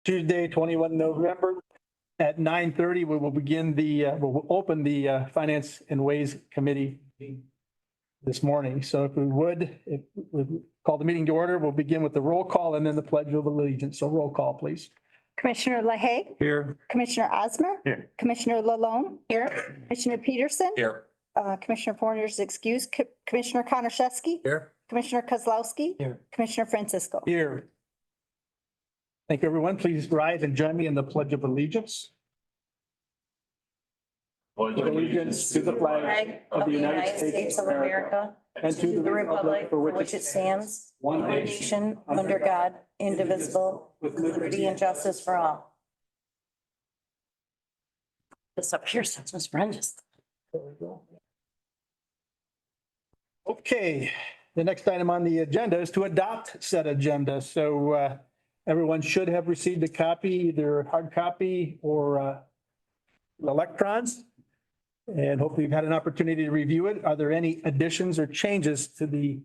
Tuesday, 21 November at 9:30. We will begin we'll open the Finance and Ways Committee this morning. So if we call the meeting to order, we'll begin with the roll call and then the Pledge of Allegiance. So roll call, please. Commissioner LaHaye. Here. Commissioner Osmer. Here. Commissioner Lalone. Here. Commissioner Peterson. Here. Commissioner Fournier is excused. Commissioner Konashevsky. Here. Commissioner Kozlowski. Here. Commissioner Francisco. Here. Thank you, everyone. Please rise and join me in the Pledge of Allegiance. Pledge allegiance to the flag of the United States of America and to the republic for which it stands, one nation, under God, indivisible, with liberty and justice for all. This up here since Ms. Brenda's. Okay, the next item on the agenda is to adopt said agenda. So everyone should have received a copy, either hard copy or electrons. And hopefully you've had an opportunity to review it. Are there any additions or changes to the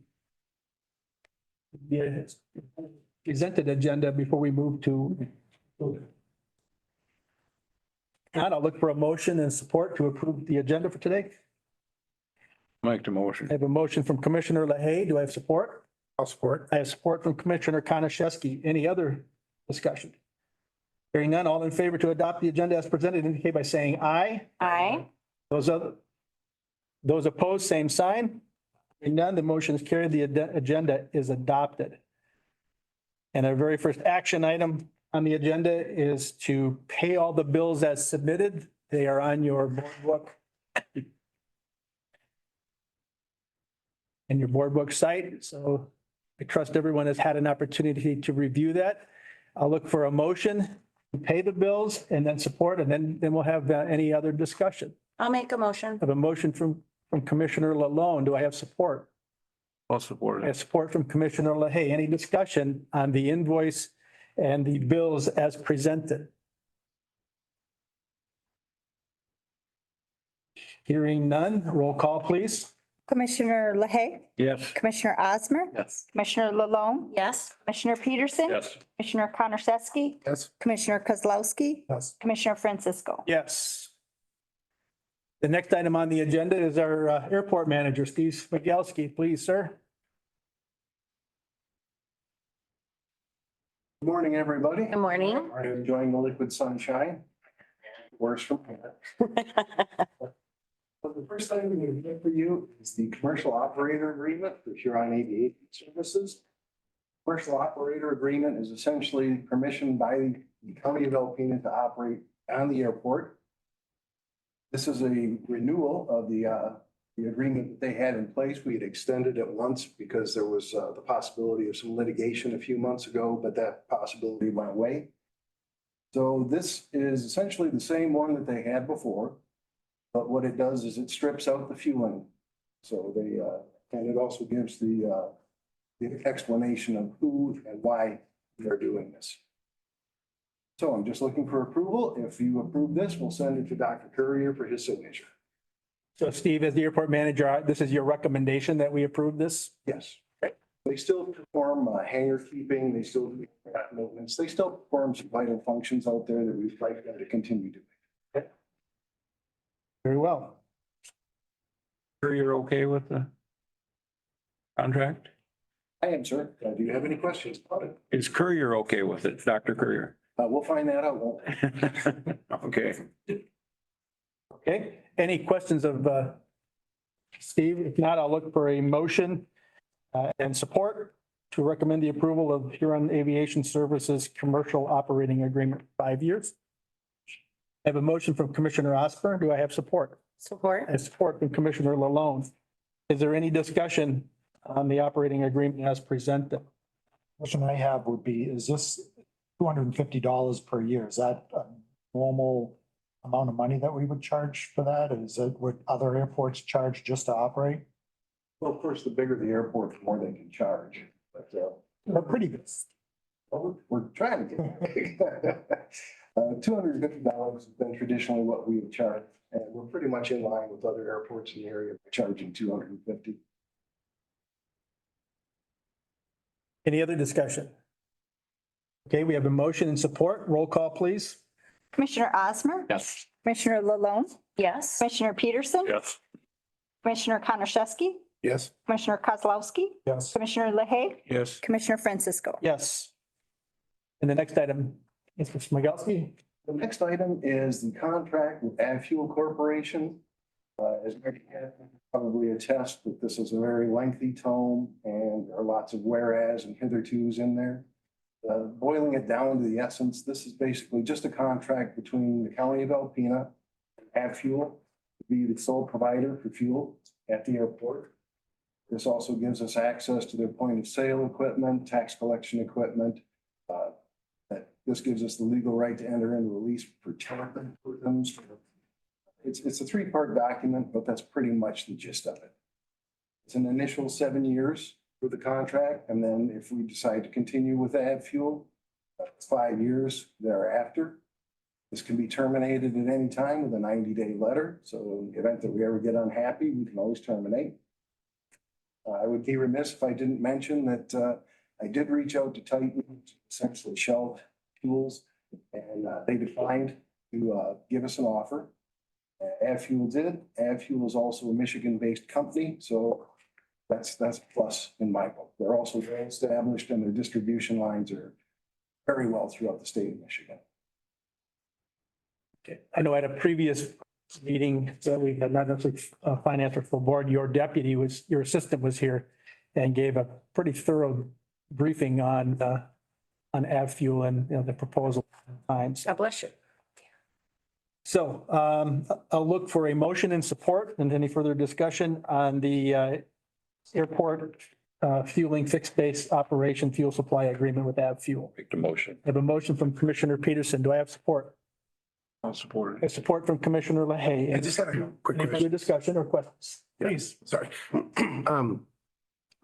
presented agenda before we move to? And I'll look for a motion and support to approve the agenda for today. Make the motion. I have a motion from Commissioner LaHaye. Do I have support? I'll support. I have support from Commissioner Konashevsky. Any other discussion? Hearing none, all in favor to adopt the agenda as presented indicate by saying aye. Aye. Those opposed, same sign. Hearing none, the motion is carried. The agenda is adopted. And our very first action item on the agenda is to pay all the bills as submitted. They are on your board book and your board book site. So I trust everyone has had an opportunity to review that. I'll look for a motion to pay the bills and then support, and then we'll have any other discussion. I'll make a motion. I have a motion from Commissioner Lalone. Do I have support? I'll support I have it. support from Commissioner LaHaye. Any discussion on the invoice and the bills as presented? Hearing none, roll call, please. Commissioner LaHaye. Yes. Commissioner Osmer. Yes. Commissioner Lalone. Yes. Commissioner Peterson. Yes. Commissioner Konashevsky. Yes. Commissioner Kozlowski. Yes. Commissioner Francisco. Yes. The next item on the agenda is our airport manager, Steve Smigelski. Please, sir. Good morning, everybody. Good morning. Are you enjoying the liquid sunshine? Worse from here. But the first thing we have for you is the commercial operator agreement for Huron Aviation Services. Commercial operator agreement is essentially permission by the county of Alpena to operate on the airport. This is a renewal of the agreement that they had in place. We had extended it once because there was the possibility of some litigation a few months ago, but that possibility went away. So this is essentially the same one that they had before, but what it does is it strips out the fueling. So and it also gives the explanation of who and why they're doing this. So I'm just looking for approval. If you approve this, we'll send it to Dr. Courier for his signature. So Steve, as the airport manager, this is your recommendation that we approve this? Yes. They still perform hangar keeping, they still do maintenance, they still perform some vital functions out there that we'd like them to continue doing. Very well. Sure you're okay with the contract? I am, sir. Do you have any questions about it? Is Courier okay with it, Dr. Courier? We'll find that out, won't we? Okay. Okay, any questions of Steve? If not, I'll look for a motion and support to recommend the approval of Huron Aviation Services Commercial Operating Agreement, 5 years. I have a motion from Commissioner Osborne. Do I have support? Support. I have support from Commissioner Lalone. Is there any discussion on the operating agreement as presented? Question I have would be, is this $250 per year? Is that a normal amount of money that we would charge for that? Is it, would other airports charge just to operate? Well, of course, the bigger the airport, the more they can charge, but They're pretty good. well, we're trying to get. $250 has been traditionally what we have charged, and we're pretty much in line with other airports in the area charging $250. Any other discussion? Okay, we have a motion and support. Roll call, please. Commissioner Osmer? Yes. Commissioner LaLonde? Yes. Commissioner Peterson? Yes. Commissioner Konashevsky? Yes. Commissioner Kozlowski? Yes. Commissioner LaHaye? Yes. Commissioner Francisco? Yes. And the next item, is Mr. Smigalski. The next item is the contract with Fuel Corporation. As Mary can probably attest that this is a very lengthy tome and there are lots of whereas and hithertos in there. Boiling it down to the essence, this is basically just a contract between the County of Alpena and Fuel to be the sole provider for fuel at the airport. This also gives us access to their point of sale equipment, tax collection equipment. This gives us the legal right to enter into a lease for tenant programs. It's a three-part document, but that's pretty much the gist of it. It's an initial 7 years for the contract, and then if we decide to continue with Fuel, 5 years thereafter. This can be terminated at any time with a 90-day letter. So in the event that we ever get unhappy, we can always terminate. I would be remiss if I didn't mention that I did reach out to Titan, essentially Shell Fuels, and they declined to give us an offer. Fuel did. Fuel is also a Michigan-based company, so that's a plus in my book. They're also well established, and their distribution lines are very well throughout the state of Michigan. Okay. I know at a previous meeting that we had, not necessarily finance or full board, your assistant was here and gave a pretty thorough briefing on Fuel and, you know, the proposal times. God bless you. So I'll look for a motion and support and any further discussion on the airport fueling fixed base operation fuel supply agreement with Fuel. Make the motion. I have a motion from Commissioner Peterson. Do I have support? I'll support I have support from Commissioner LaHaye. I just had a quick Any further question. discussion or questions? Please, sorry.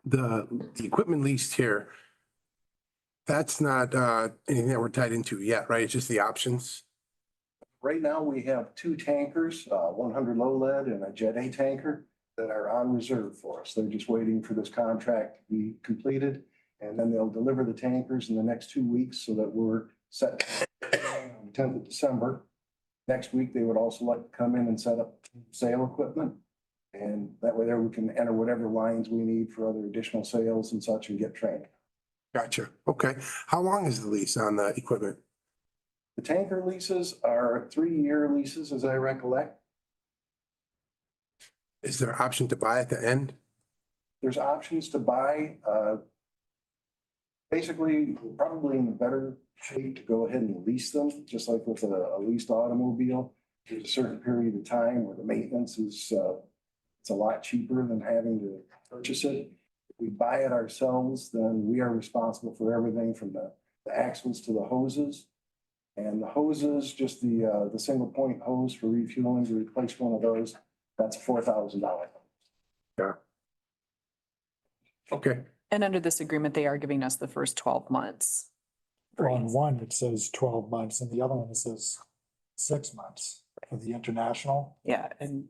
The equipment leased here, that's not anything that we're tied into yet, right? It's just the options. Right now, we have two tankers, 100 low lead and a Jet A tanker that are on reserve for us. They're just waiting for this contract to be completed. And then they'll deliver the tankers in the next 2 weeks so that we're set on the 10th of December. Next week, they would also like to come in and set up sale equipment. And that way there we can enter whatever lines we need for other additional sales and such and get trained. Gotcha. Okay. How long is the lease on the equipment? The tanker leases are 3-year leases, as I recollect. Is there an option to buy at the end? There's options to buy. Basically, we're probably in a better shape to go ahead and lease them, just like with a leased automobile. There's a certain period of time where the maintenance is, it's a lot cheaper than having to purchase it. If we buy it ourselves, then we are responsible for everything from the axles to the hoses. And the hoses, just the single point hose for refueling, to replace one of those, that's $4,000. Yeah. Okay. And under this agreement, they are giving us the first 12 months. Well, on one, it says 12 months and the other one, it says 6 months for the international. Yeah, and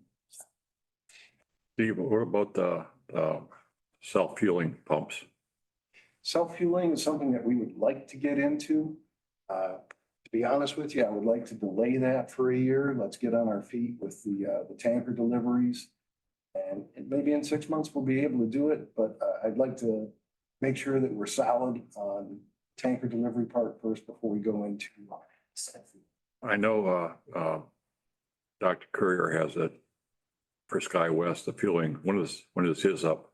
Steve, what about the self-fueling pumps? Self-fueling is something that we would like to get into. To be honest with you, I would like to delay that for a year. Let's get on our feet with the tanker deliveries. And maybe in 6 months, we'll be able to do it, but I'd like to make sure that we're solid on tanker delivery part first before we go into. I know Dr. Courier has it for SkyWest, the fueling. When is his up?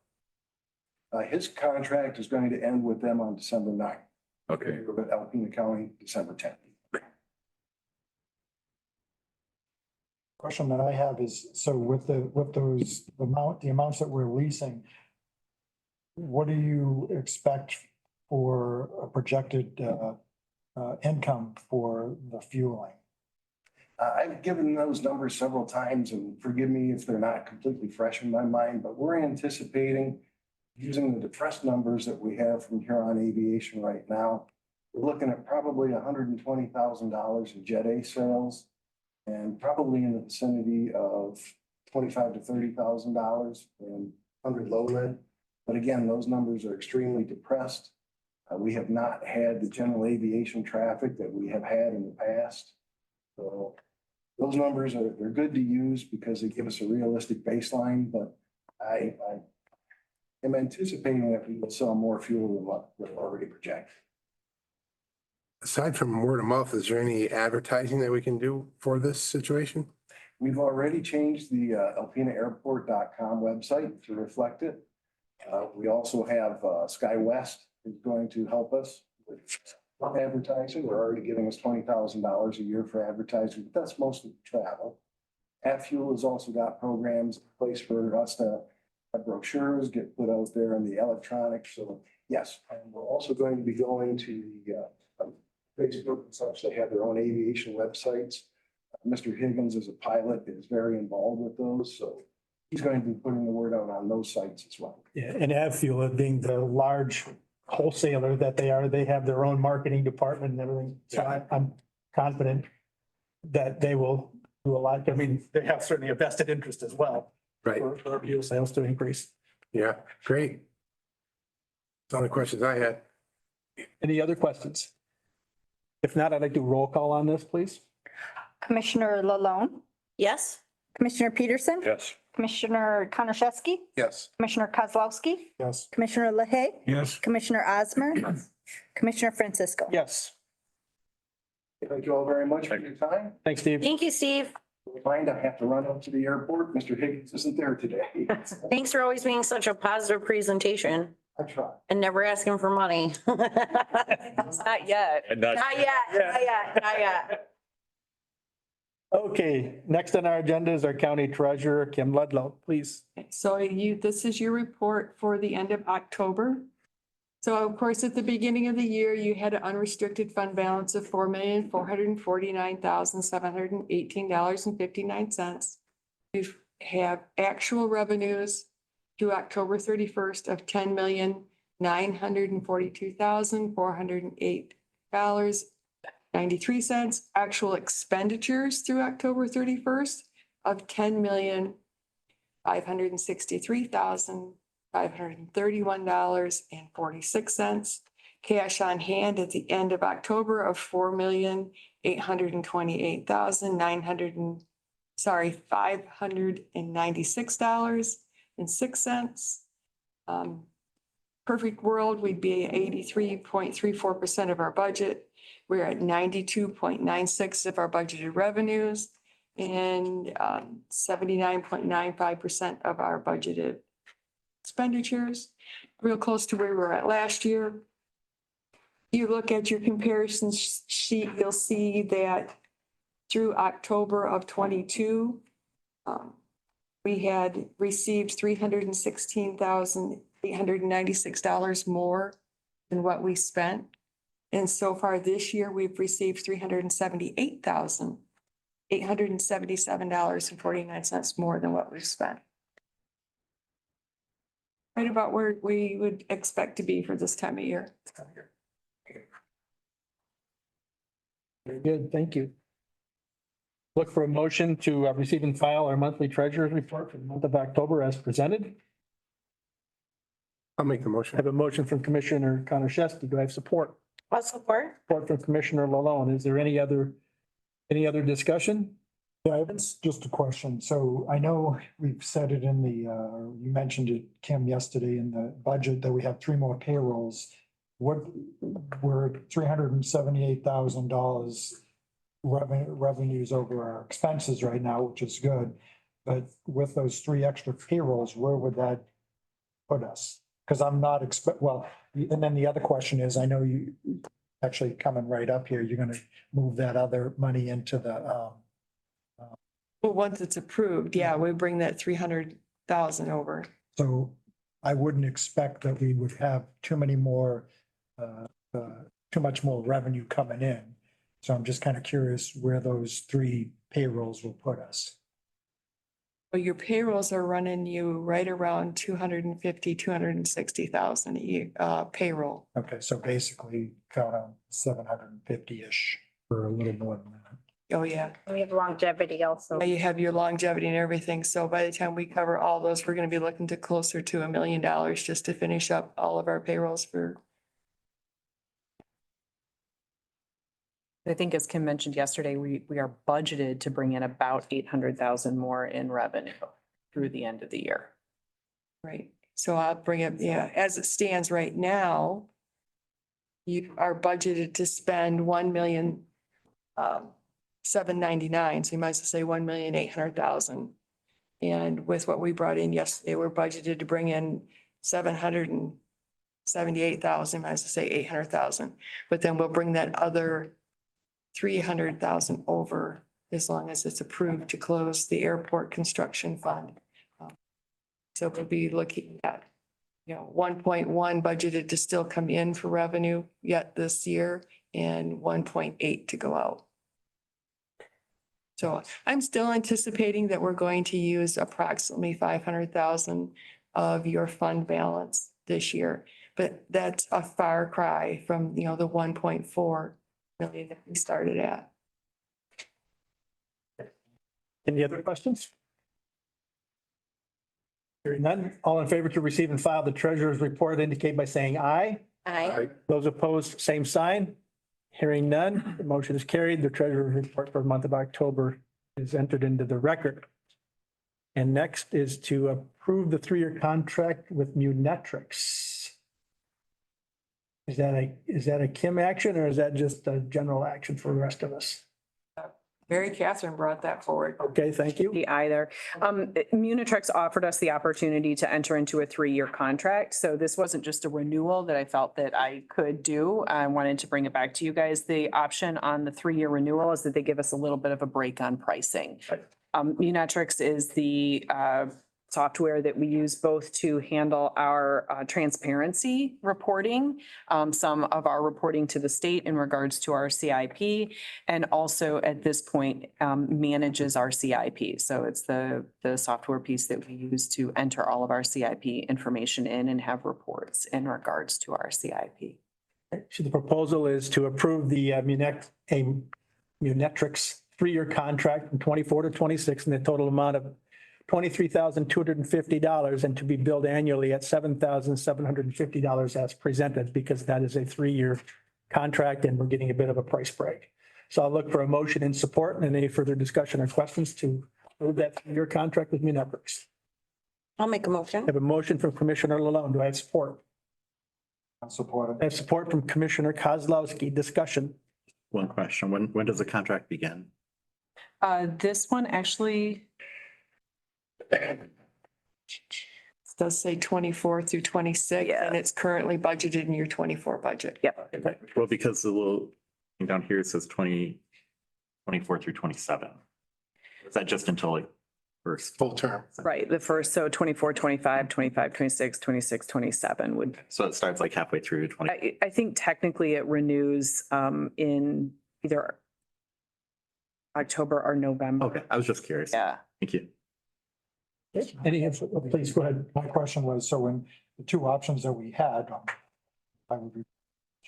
His contract is going to end with them on December 9th. Okay. With Alpena County, December 10th. Question that I have is, so with those, the amounts that we're leasing, what do you expect for a projected income for the fueling? I've given those numbers several times, and forgive me if they're not completely fresh in my mind, but we're anticipating, using the depressed numbers that we have from Huron Aviation right now, we're looking at probably $120,000 in Jet A sales and probably in the vicinity of $25,000 to $30,000 in 100 low lead. But again, those numbers are extremely depressed. We have not had the general aviation traffic that we have had in the past. So those numbers they're good to use because they give us a realistic baseline, but I am anticipating that we will sell more fuel than what we're already projected. Aside from word of mouth, is there any advertising that we can do for this situation? We've already changed the alpenaairport.com website to reflect it. We also have SkyWest is going to help us with advertising. They're already giving us $20,000 a year for advertising, but that's mostly travel. Fuel has also got programs in place for us to have brochures get put out there in the electronics. So yes, and we're also going to be going to the Facebook and such. They have their own aviation websites. Mr. Higgins as a pilot is very involved with those, so he's going to be putting the word out on those sites as well. Yeah, and Avfuel being the large wholesaler that they are, they have their own marketing department and everything. So I'm confident that they will do a lot. I mean, they have certainly a vested interest as well. Right. For fuel sales to increase. Yeah, great. That's all the questions I had. Any other questions? If not, I'd like to roll call on this, please. Commissioner Lalone, Yes. Commissioner Peterson, Yes. Commissioner Konashevsky, Yes. Commissioner Kozlowski, Yes. Commissioner LaHaye, Yes. Commissioner Osmer, Commissioner Francisco. Yes. Thank you all very much for your time. Thanks, Steve. Thank you, Steve. Mind, I have to run up to the airport. Mr. Higgins isn't there today. Thanks for always being such a positive presentation I try. and never asking for money. Not yet. And not. Not yet, not yet, not yet. Okay, next on our agenda is our county treasurer, Kim Ludlow, please. So this is your report for the end of October. So of course, at the beginning of the year, you had an unrestricted fund balance of $4,449,718.59. You have actual revenues through October 31st of $10,942,408.93. Actual expenditures through October 31st of $10,563,531.46. Cash on hand at the end of October of $596.06. Perfect world, we'd be at 83.34% of our budget. We're at 92.96 of our budgeted revenues and 79.95% of our budgeted expenditures, real close to where we were at last year. You look at your comparison sheet, you'll see that through October of 22, we had received $316,896 more than what we spent. And so far this year, we've received $378,877.49 more than what we've spent. Right about where we would expect to be for this time of year. Very good, thank you. Look for a motion to receive and file our monthly treasurer's report for the month of October as presented. I'll make the I motion. have a motion from Commissioner Konashevsky. Do I have support? I'll support. Support from Commissioner Lalone. Is there any other discussion? Yeah, it's just a question. So I know we've said it in the, you mentioned it, Kim, yesterday in the budget that we have 3 more payrolls. What, we're $378,000 revenues over our expenses right now, which is good. But with those 3 extra payrolls, where would that put us? Because I'm not well, and then the other question is, I know you actually coming right up here, you're gonna move that other money into the, Well, once it's approved, yeah, we bring that 300,000 over. so I wouldn't expect that we would have too much more revenue coming in. So I'm just kind of curious where those 3 payrolls will put us. Well, your payrolls are running you right around 260,000 a year, payroll. Okay, so basically count on 750-ish for a little more than that. Oh, yeah. We have longevity also. You have your longevity and everything. So by the time we cover all those, we're gonna be looking to closer to $1 million just to finish up all of our payrolls for I think as Kim mentioned yesterday, we are budgeted to bring in about 800,000 more in revenue through the end of the year. Right, so I'll bring it, yeah, as it stands right now, you are budgeted to spend 1,799,000, so you might as well say 1,800,000. And with what we brought in yesterday, we're budgeted to bring in 778,000, might as well say 800,000. But then we'll bring that other 300,000 over as long as it's approved to close the airport construction fund. So we'll be looking at, 1.1 budgeted to still come in for revenue yet this year and 1.8 to go out. So I'm still anticipating that we're going to use approximately 500,000 of your fund balance this year. But that's a far cry from, the 1.4 million that we started at. Any other questions? Hearing none, all in favor to receive and file the treasurer's report indicate by saying aye. Aye. Those opposed, same sign. Hearing none, the motion is carried. The treasurer's report for the month of October is entered into the record. And next is to approve the 3-year contract with Munetrix. Is that a Kim action or is that just a general action for the rest of us? Mary Catherine brought that forward. Okay, thank you. Either. Munitrix offered us the opportunity to enter into a 3-year contract. So this wasn't just a renewal that I felt that I could do. I wanted to bring it back to you guys. The option on the 3-year renewal is that they give us a little bit of a break on pricing. Munitrix is the software that we use both to handle our transparency reporting, some of our reporting to the state in regards to our CIP, and also at this point manages our CIP. So it's the software piece that we use to enter all of our CIP information in and have reports in regards to our CIP. So the proposal is to approve the Munetrix 3-year contract from 24 to 26 in the total amount of $23,250 and to be billed annually at $7,750 as presented, because that is a 3-year contract and we're getting a bit of a price break. So I'll look for a motion in support and any further discussion or questions to approve that 3-year contract with Munetrix. I'll make a I motion. have a motion from Commissioner Lalonde. Do I have support? I'm supportive. I have support from Commissioner Kozlowski. Discussion. One question, when does the contract begin? This one actually, It does say 24 through 26, Yeah. and it's currently budgeted in your 24 budget. yep. Well, because the little thing down here says 24 through 27. Is that just until like first? Full term. Right, the first, so 24, 25, 25, 26, 26, 27 would, So it starts like halfway through 20. I think technically it renews in either October or November. Okay, I was just curious. Yeah. Thank you. Any, please go ahead. My question was, so when the two options that we had, I would be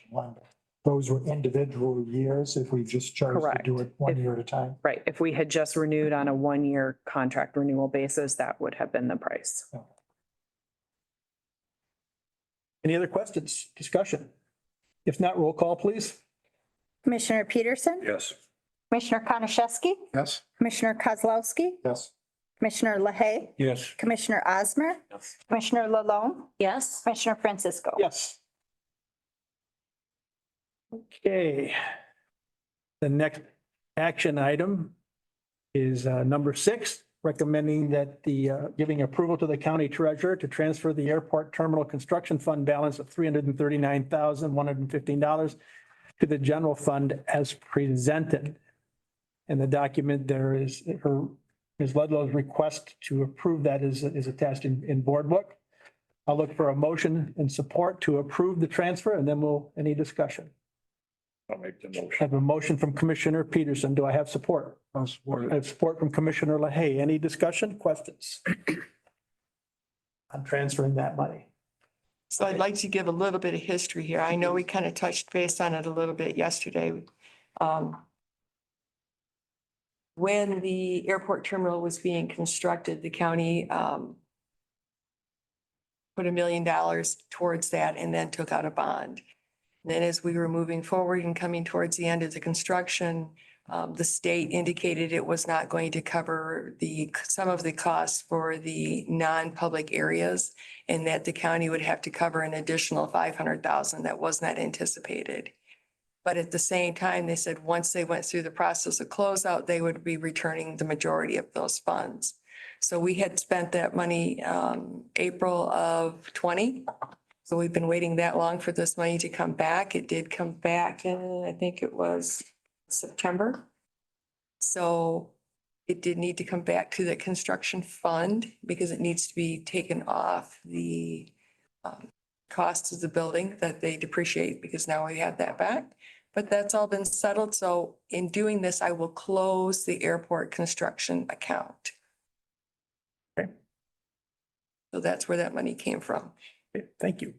one, those were individual years if we just chose to do it one year at a time. Right, if we had just renewed on a 1-year contract renewal basis, that would have been the price. Any other questions, discussion? If not, roll call, please. Commissioner Peterson, Yes. Commissioner Konashevsky, Yes. Commissioner Kozlowski, Yes. Commissioner LaHaye, Yes. Commissioner Osmer, Yes. Commissioner Lalonde, Yes. Commissioner Francisco. Yes. Okay. The next action item is number 6, recommending that giving approval to the county treasurer to transfer the airport terminal construction fund balance of $339,115 to the general fund as presented. In the document, there is Ms. Ludlow's request to approve that is attached in board book. I'll look for a motion and support to approve the transfer and then any discussion. I'll make the I motion. have a motion from Commissioner Peterson. Do I have support? I have support from Commissioner LaHaye. Any discussion, questions? I'm transferring that money. So I'd like to give a little bit of history here. I know we kind of touched base on it a little bit yesterday. When the airport terminal was being constructed, the county put $1 million towards that and then took out a bond. Then as we were moving forward and coming towards the end of the construction, the state indicated it was not going to cover some of the costs for the non-public areas and that the county would have to cover an additional 500,000 that was not anticipated. But at the same time, they said once they went through the process of closeout, they would be returning the majority of those funds. So we had spent that money, April of 20. So we've been waiting that long for this money to come back. It did come back in, I think it was September. So it did need to come back to the construction fund because it needs to be taken off the costs of the building that they depreciate because now we have that back. But that's all been settled. So in doing this, I will close the airport construction account. Okay. So that's where that money came from. Okay, thank you.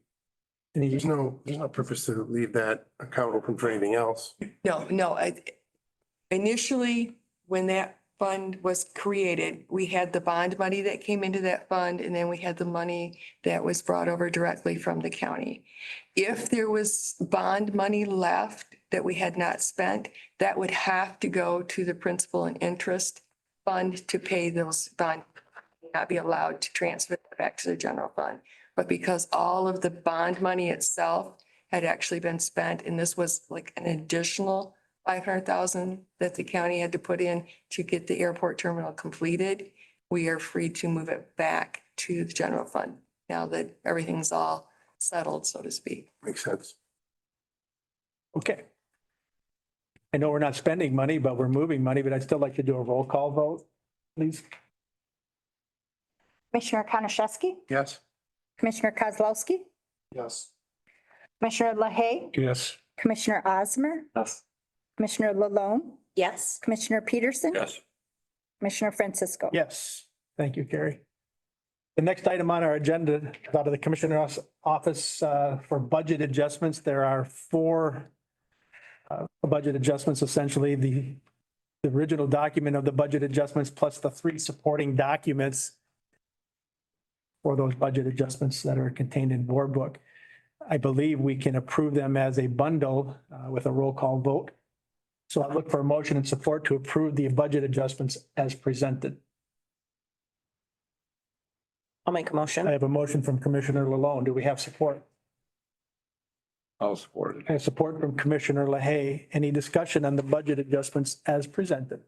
Any, There's no purpose to leave that account open for anything else. No, initially, when that fund was created, we had the bond money that came into that fund, and then we had the money that was brought over directly from the county. If there was bond money left that we had not spent, that would have to go to the principal and interest fund to pay those bond, not be allowed to transfer it back to the general fund. But because all of the bond money itself had actually been spent, and this was like an additional 500,000 that the county had to put in to get the airport terminal completed, we are free to move it back to the general fund now that everything's all settled, so to speak. Makes sense. okay. I know we're not spending money, but we're moving money, but I'd still like to do a roll call vote, please. Commissioner Konashevsky, Yes. Commissioner Kozlowski, Yes. Commissioner LaHaye, Yes. Commissioner Osmer, Yes. Commissioner Lalone, Yes. Commissioner Peterson, Yes. Commissioner Francisco. Yes, thank you, Carrie. The next item on our agenda, out of the Commissioner's Office for budget adjustments, there are four budget adjustments, essentially the original document of the budget adjustments plus the three supporting documents for those budget adjustments that are contained in board book. I believe we can approve them as a bundle with a roll call vote. So I look for a motion and support to approve the budget adjustments as presented. I'll make a I motion. have a motion from Commissioner Lalone. Do we have support? I'll support it. I have support from Commissioner LaHaye. Any discussion on the budget adjustments as presented?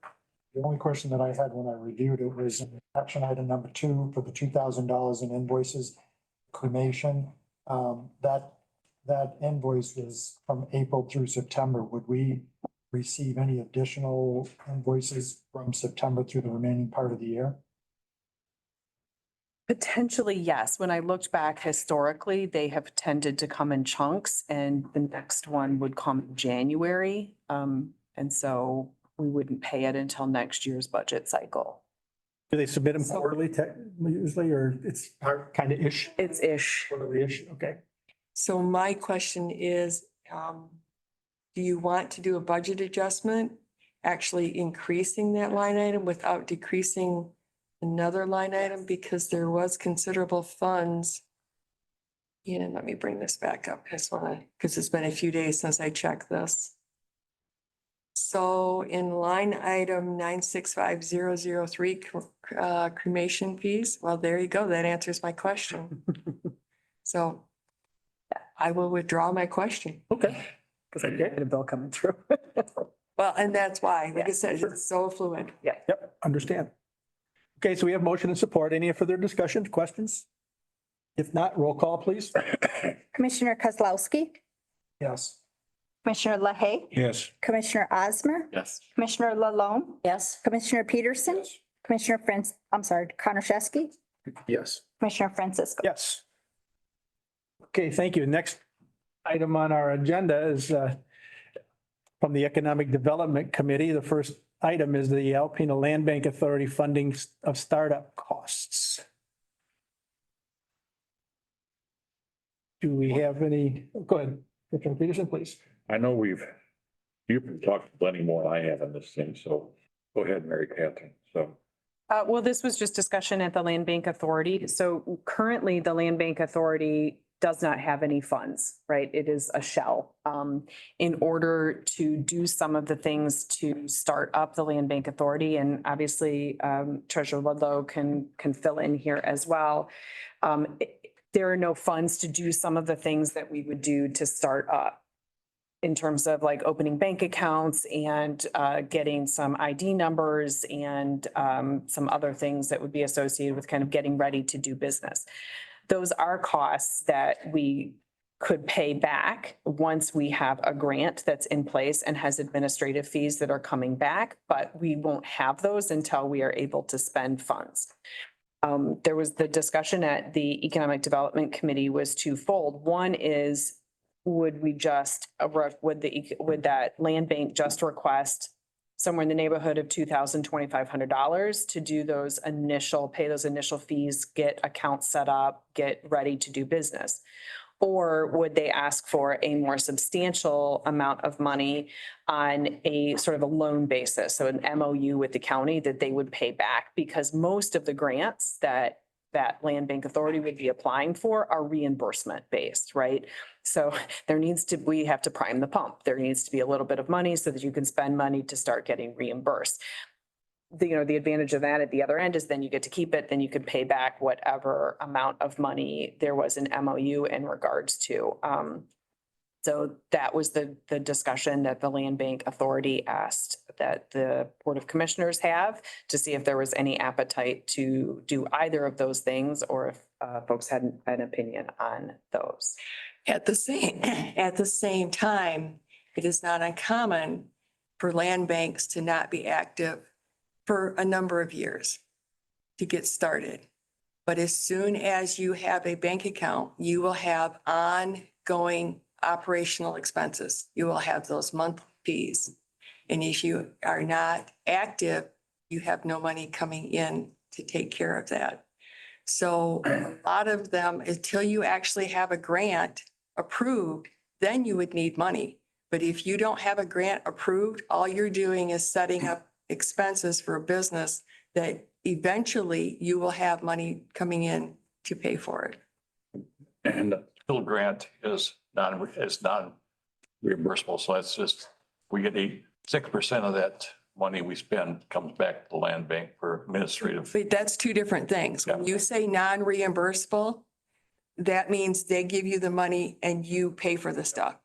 The only question that I had when I reviewed it was in action item number 2 for the $2,000 in invoices, cremation. That invoice was from April through September. Would we receive any additional invoices from September through the remaining part of the year? Potentially, yes. When I looked back historically, they have tended to come in chunks and the next one would come in January. And so we wouldn't pay it until next year's budget cycle. Do they submit them quarterly usually, or it's kind of ish? It's ish. Quarterly-ish, okay. So my question is, do you want to do a budget adjustment, actually increasing that line item without decreasing another line item? Because there was considerable funds. And let me bring this back up. I just want to, because it's been a few days since I checked this. So in line item 965003, cremation fees, well, there you go. That answers my question. So I will withdraw my question. Okay. Because I had a bill coming through. Well, and that's why, like I said, it's so fluid. Yep, understand. Okay, so we have motion and support. Any further discussions, questions? If not, roll call, please. Commissioner Kozlowski, Yes. Commissioner LaHaye, Yes. Commissioner Osmer, Yes. Commissioner Lalone, Yes. Commissioner Peterson, Commissioner Konashevsky, Yes. Commissioner Francisco. Yes. Okay, thank you. Next item on our agenda is from the Economic Development Committee. The first item is the Alpena Land Bank Authority funding of startup costs. Do we have any? Go ahead, Commissioner Peterson, please. I know you've talked plenty more than I have on this thing, so go ahead, Mary Catherine. So, Well, this was just discussion at the Land Bank Authority. So currently the Land Bank Authority does not have any funds, right? It is a shell. In order to do some of the things to start up the Land Bank Authority, and obviously Treasurer Ludlow can fill in here as well. There are no funds to do some of the things that we would do to start up in terms of like opening bank accounts and getting some ID numbers and some other things that would be associated with kind of getting ready to do business. Those are costs that we could pay back once we have a grant that's in place and has administrative fees that are coming back, but we won't have those until we are able to spend funds. There was the discussion at the Economic Development Committee was twofold. One is, would that land bank just request somewhere in the neighborhood of $2,000-$2,500 to do pay those initial fees, get accounts set up, get ready to do business? Or would they ask for a more substantial amount of money on a sort of a loan basis? So an MOU with the county that they would pay back, because most of the grants that Land Bank Authority would be applying for are reimbursement based, right? So we have to prime the pump. There needs to be a little bit of money so that you can spend money to start getting reimbursed. The advantage of that at the other end is then you get to keep it, then you can pay back whatever amount of money there was an MOU in regards to. So that was the discussion that the Land Bank Authority asked that the Board of Commissioners have to see if there was any appetite to do either of those things, or if folks had an opinion on those. At the same time, it is not uncommon for land banks to not be active for a number of years to get started. But as soon as you have a bank account, you will have ongoing operational expenses. You will have those monthly fees. And if you are not active, you have no money coming in to take care of that. So a lot of them, until you actually have a grant approved, then you would need money. But if you don't have a grant approved, all you're doing is setting up expenses for a business that eventually you will have money coming in to pay for it. And the field grant is non-reimbursable. So that's just, we get 6% of that money we spend comes back to the land bank for administrative. But that's two different things. When you say non-reimbursable, that means they give you the money and you pay for the stuff.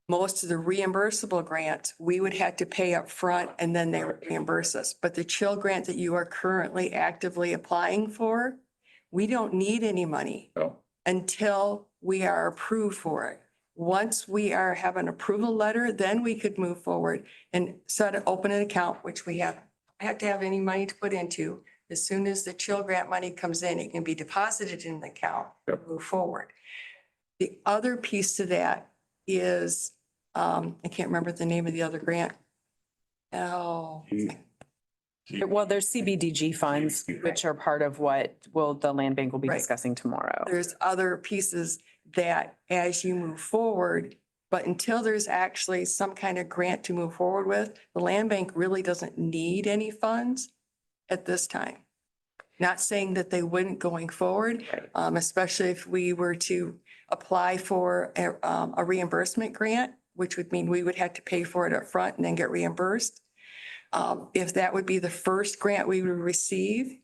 Most of the reimbursable grants, we would have to pay up front and then they would reimburse us. But the chill grant that you are currently actively applying for, we don't need any money until we are approved for it. Once we have an approval letter, then we could move forward and open an account, which we have to have any money to put into. As soon as the chill grant money comes in, it can be deposited in the account and move forward. The other piece to that is, I can't remember the name of the other grant. Oh. Well, there's CBDG funds, which are part of what the land bank will be Right. discussing tomorrow. There's other pieces that as you move forward, but until there's actually some kind of grant to move forward with, the land bank really doesn't need any funds at this time. Not saying that they wouldn't going forward, especially if we were to apply for a reimbursement grant, which would mean we would have to pay for it up front and then get reimbursed. If that would be the first grant we would receive,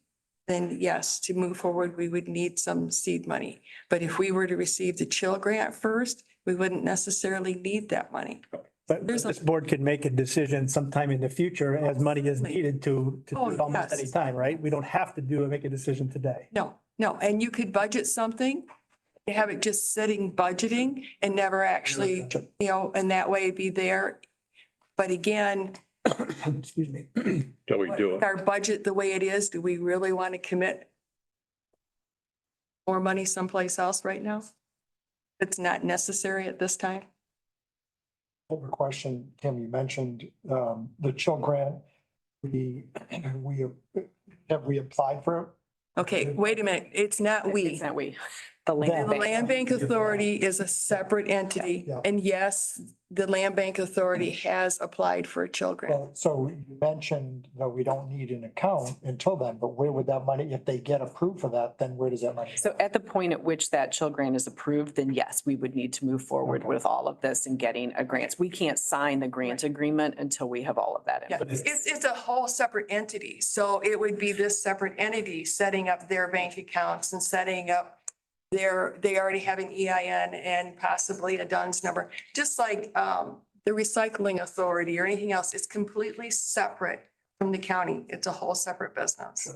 then yes, to move forward, we would need some seed money. But if we were to receive the chill grant first, we wouldn't necessarily need that money. But this board can make a decision sometime in the future as money is needed to do Oh, it almost yes. any time, right? We don't have to make a decision today. No. And you could budget something, have it just sitting budgeting and never actually, and that way be there. But again, Excuse me. Till we do with it. our budget the way it is, do we really want to commit more money someplace else right now? It's not necessary at this time. Over question, Kim, you mentioned the chill grant. Have we applied for it? Okay, wait a minute. It's not It's we. not we. The land Yeah. The bank. Land Bank Authority is a separate entity. Yeah. And yes, the Land Bank Authority has applied for a Chill Grant. Well, so you mentioned that we don't need an account until then, but where would that money, if they get approved for that, then where does that money? So at the point at which that chill grant is approved, then yes, we would need to move forward Okay. with all of this and getting a grant. We can't sign the grant agreement until we have all of that. in Yeah, place. it's a whole separate entity. So it would be this separate entity setting up their bank accounts and setting up they already have an EIN and possibly a DUNS number, just like the recycling authority or anything else. It's completely separate from the county. It's a whole separate business.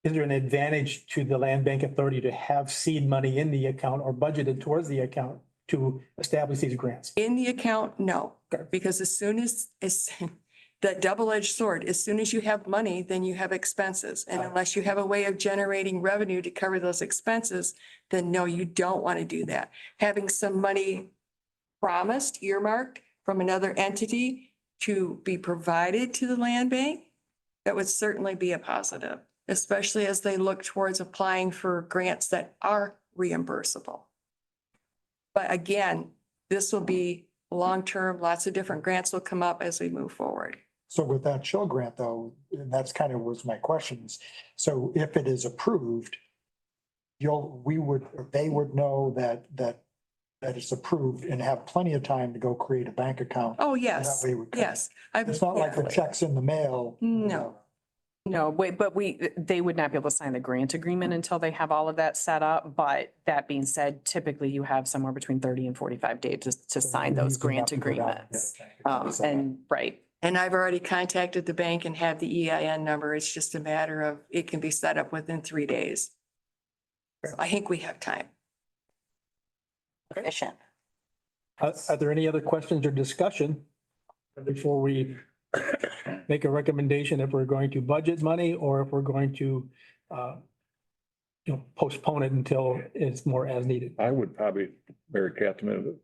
Is there an advantage to the Land Bank Authority to have seed money in the account or budgeted towards the account to establish these grants? In the account, no, Okay. because as soon as that double-edged sword, as soon as you have money, then you have expenses. And unless you have a way of generating revenue to cover those expenses, then no, you don't want to do that. Having some money promised, earmarked from another entity to be provided to the land bank, that would certainly be a positive, especially as they look towards applying for grants that are reimbursable. But again, this will be long-term, lots of different grants will come up as we move forward. So with that chill grant though, and that's kind of was my questions. So if it is approved, they would know that it's approved and have plenty of time to go create a bank account. Oh, yes, That way we can- yes. I've- It's not like the yeah. check's in the mail. No. No, wait, but they would not be able to sign the grant agreement until they have all of that set up. But that being said, typically you have somewhere between 30 and 45 days to sign those grant agreements. And right. And I've already contacted the bank and have the EIN number. It's just a matter of, it can be set up within 3 days. So I think we have time. Efficient. Are there any other questions or discussion before we make a recommendation if we're going to budget money or if we're going to, postpone it until it's more as needed? I would probably, Mary Catherine,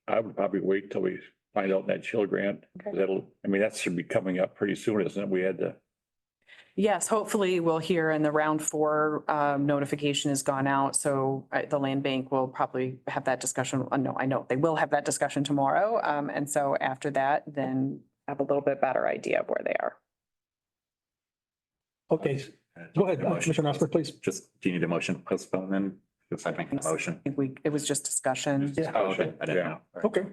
I would probably wait till we find out that chill grant. 'Cause that should be coming up pretty soon, isn't it? We had to. Yes, hopefully we'll hear in the round 4 notification has gone out. So the land bank will probably have that discussion. No, I know they will have that discussion tomorrow. And so after that, then have a little bit better idea of where they are. Okay, go ahead, Commissioner Osmer, please. Just, do you need a motion to postpone then? Because I make a motion. I think it was just discussion. Yeah. Oh, okay. I didn't know. All right. Okay.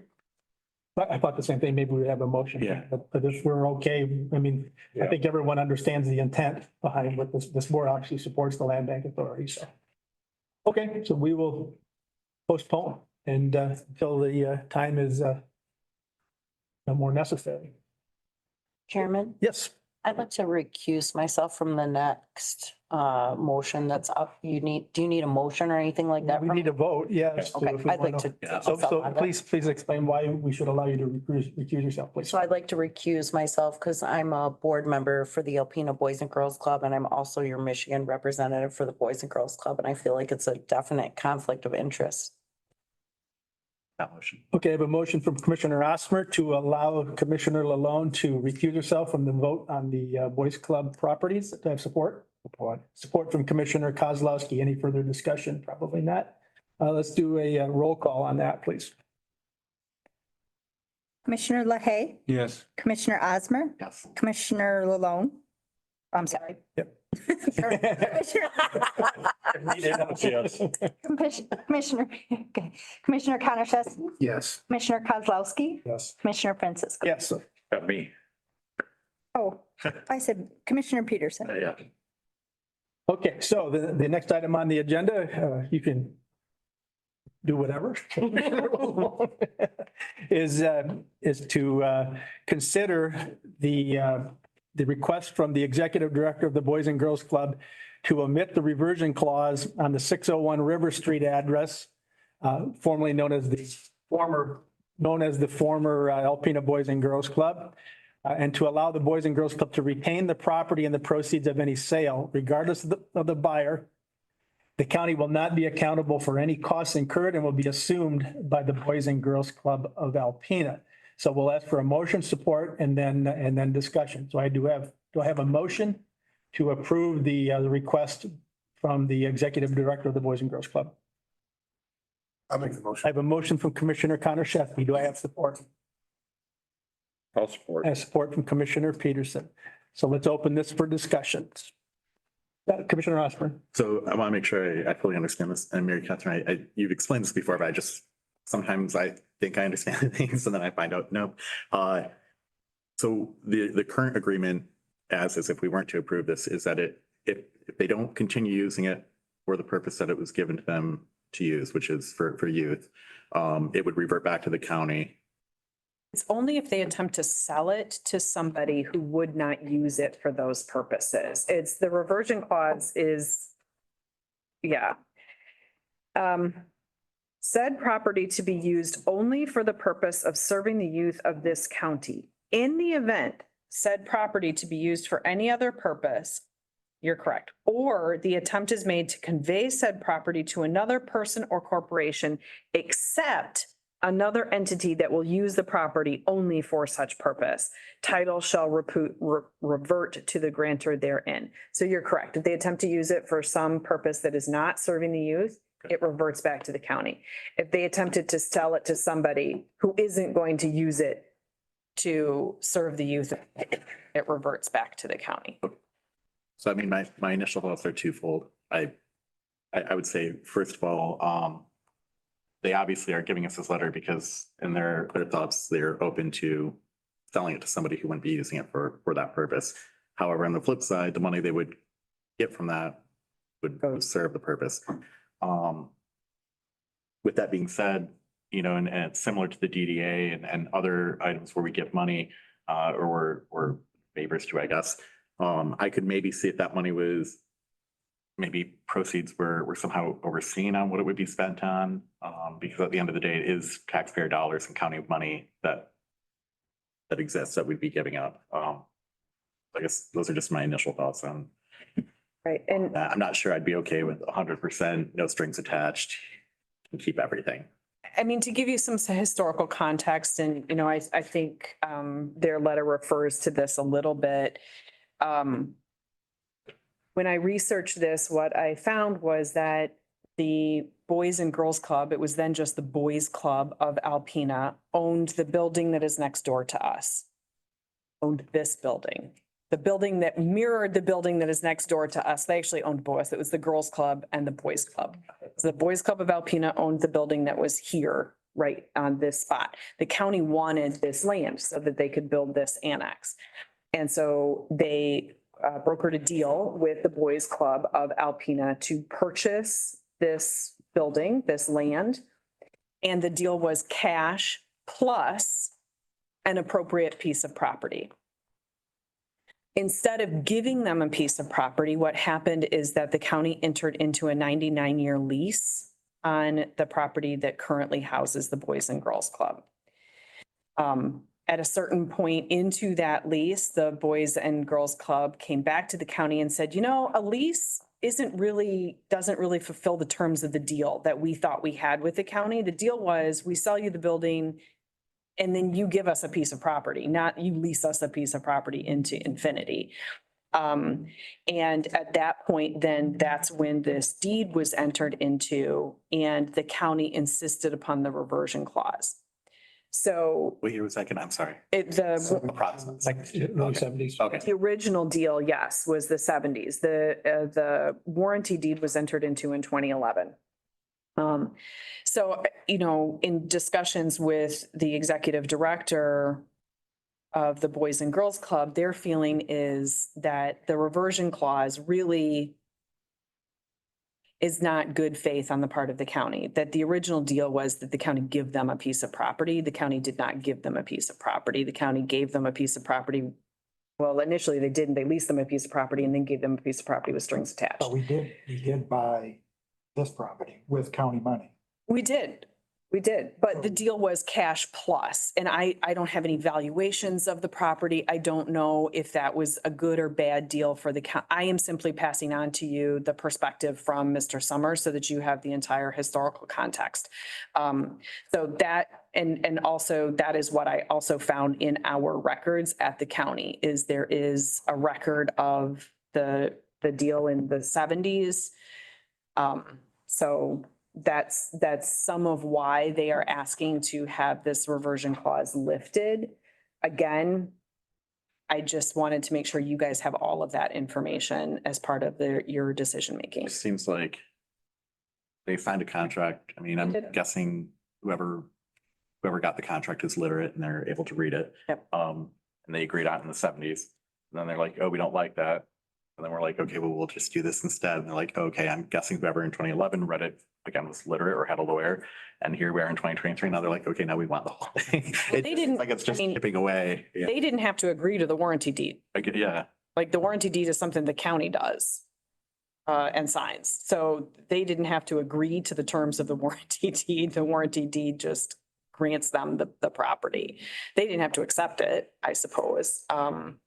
I thought the same thing. Maybe we have a motion. Yeah. But if we're okay, I mean, I think everyone understands the intent behind what this board actually supports the Land Bank Authority, so. Okay, so we will postpone and until the time is no more necessary. Chairman, Yes, I'd like to recuse myself from the next motion that's up. Do you need a motion or anything like that? we need a vote, yes. Okay, if we I'd like want to. Yeah. So please explain why we should allow you to recuse yourself, please. So I'd like to recuse myself because I'm a board member for the Alpena Boys and Girls Club and I'm also your Michigan representative for the Boys and Girls Club. And I feel like it's a definite conflict of interest. That motion. Okay, I have a motion from Commissioner Osmer to allow Commissioner Lalone to recuse herself from the vote on the Boys Club properties. Do I have support? Support from Commissioner Kozlowski. Any further discussion? Probably not. Let's do a roll call on that, please. Commissioner LaHaye, Yes. Commissioner Osmer, Yes. Commissioner Lalone. I'm sorry. Yep. Commissioner Yes. Commissioner Konashevsky, Yes. Commissioner Kozlowski, Yes. Commissioner Francisco. Yes, Got me. Oh, I said Commissioner Peterson. Yeah. okay, so the next item on the agenda, you can do whatever. Is to consider the request from the executive director of the Boys and Girls Club to omit the reversion clause on the 601 River Street address, formerly known as the former Alpena Boys and Girls Club, and to allow the Boys and Girls Club to retain the property and the proceeds of any sale, regardless of the buyer. The county will not be accountable for any costs incurred and will be assumed by the Boys and Girls Club of Alpena. So we'll ask for a motion, support, and then discussion. So do I have a motion to approve the request from the executive director of the Boys and Girls Club? I'll make the I motion. have a motion from Commissioner Connor Sheffield. Do I have support? I'll support. I have support from Commissioner Peterson. So let's open this for discussions. Commissioner Osborne. So I want to make sure I fully understand this. And Mary Catherine, you've explained this before, but sometimes I think I understand things and then I find out, no. So the current agreement, as is if we weren't to approve this, is that if they don't continue using it for the purpose that it was given to them to use, which is for youth, it would revert back to the county. It's only if they attempt to sell it to somebody who would not use it for those purposes. It's the reversion clause is, yeah. Said property to be used only for the purpose of serving the youth of this county. In the event said property to be used for any other purpose, you're correct, or the attempt is made to convey said property to another person or corporation except another entity that will use the property only for such purpose. Title shall revert to the grantor therein. So you're correct. If they attempt to use it for some purpose that is not serving the youth, it reverts back to the county. If they attempted to sell it to somebody who isn't going to use it to serve the youth, it reverts back to the county. So I mean, my initial thoughts are twofold. I would say, first of all, they obviously are giving us this letter because in their thoughts, they're open to selling it to somebody who wouldn't be using it for that purpose. However, on the flip side, the money they would get from that would serve the purpose. With that being said, you know, and it's similar to the DDA and other items where we give money or favors to, I guess. I could maybe see if that money was, maybe proceeds were somehow overseen on what it would be spent on. Because at the end of the day, it is taxpayer dollars and county money that exists that we'd be giving up. I guess those are just my initial thoughts on Right. And that. I'm not sure I'd be okay with 100%, no strings attached, and keep everything. I mean, to give you some historical context, and, you know, I think their letter refers to this a little bit. When I researched this, what I found was that the Boys and Girls Club, it was then just the Boys Club of Alpena, owned the building that is next door to us. Owned this building. The building that mirrored the building that is next door to us, they actually owned both. It was the Girls Club and the Boys Club. So the Boys Club of Alpena owned the building that was here, right on this spot. The county wanted this land so that they could build this annex. And so they brokered a deal with the Boys Club of Alpena to purchase this building, this land. And the deal was cash plus an appropriate piece of property. Instead of giving them a piece of property, what happened is that the county entered into a 99-year lease on the property that currently houses the Boys and Girls Club. At a certain point into that lease, the Boys and Girls Club came back to the county and said, you know, a lease doesn't really fulfill the terms of the deal that we thought we had with the county. The deal was we sell you the building and then you give us a piece of property, not you lease us a piece of property into infinity. And at that point, then that's when this deed was entered into and the county insisted upon the reversion clause. So Wait here a second, I'm sorry. Approximately. Like early 70s. Okay. the original deal, yes, was the 70s. The warranty deed was entered into in 2011. So, you know, in discussions with the executive director of the Boys and Girls Club, their feeling is that the reversion clause really is not good faith on the part of the county, that the original deal was that the county give them a piece of property. The county did not give them a piece of property. The county gave them a piece of property. Well, initially they didn't. They leased them a piece of property and then gave them a piece of property with strings attached. But we did buy this property with county money. We did. But the deal was cash plus. And I don't have any valuations of the property. I don't know if that was a good or bad deal for the county. I am simply passing on to you the perspective from Mr. Summers so that you have the entire historical context. So that, and also that is what I also found in our records at the county is there is a record of the deal in the 70s. So That's some of why they are asking to have this reversion clause lifted. Again, I just wanted to make sure you guys have all of that information as part of your decision making. It seems like they signed a contract. I mean, I'm They did. guessing whoever got the contract is literate and they're able to read it. Yep. And they agreed on it in the 70s. And then they're like, oh, we don't like that. And then we're like, okay, well, we'll just do this instead. And they're like, okay, I'm guessing whoever in 2011 read it, again, was literate or had a lawyer. And here we are in 2023. Now they're like, okay, now we want the whole thing. Well, It they just didn't- Like it's just I mean, chipping away. Yeah. They didn't have to agree to the warranty deed. Yeah. Like the warranty deed is something the county does and signs. So they didn't have to agree to the terms of the warranty deed. The warranty deed just grants them the property. They didn't have to accept it, I suppose. I'm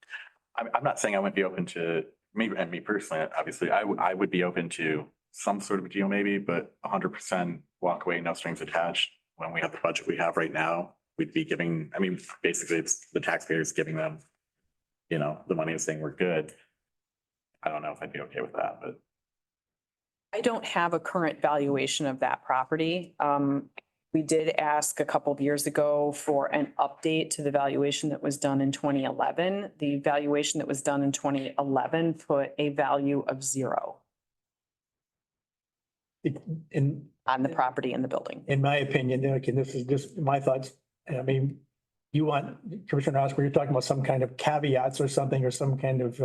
not saying I wouldn't be open to me personally, obviously, I would be open to some sort of a deal maybe, but 100% walk away, no strings attached. When we have the budget we have right now, we'd be giving, I mean, basically it's the taxpayers giving them, you know, the money and saying we're good. I don't know if I'd be okay with that, but I don't have a current valuation of that property. We did ask a couple of years ago for an update to the valuation that was done in 2011. The valuation that was done in 2011 put a value of 0 In, on the property and the building. in my opinion, and this is just my thoughts. I mean, you want, Commissioner Oscar, you're talking about some kind of caveats or something, or some kind of,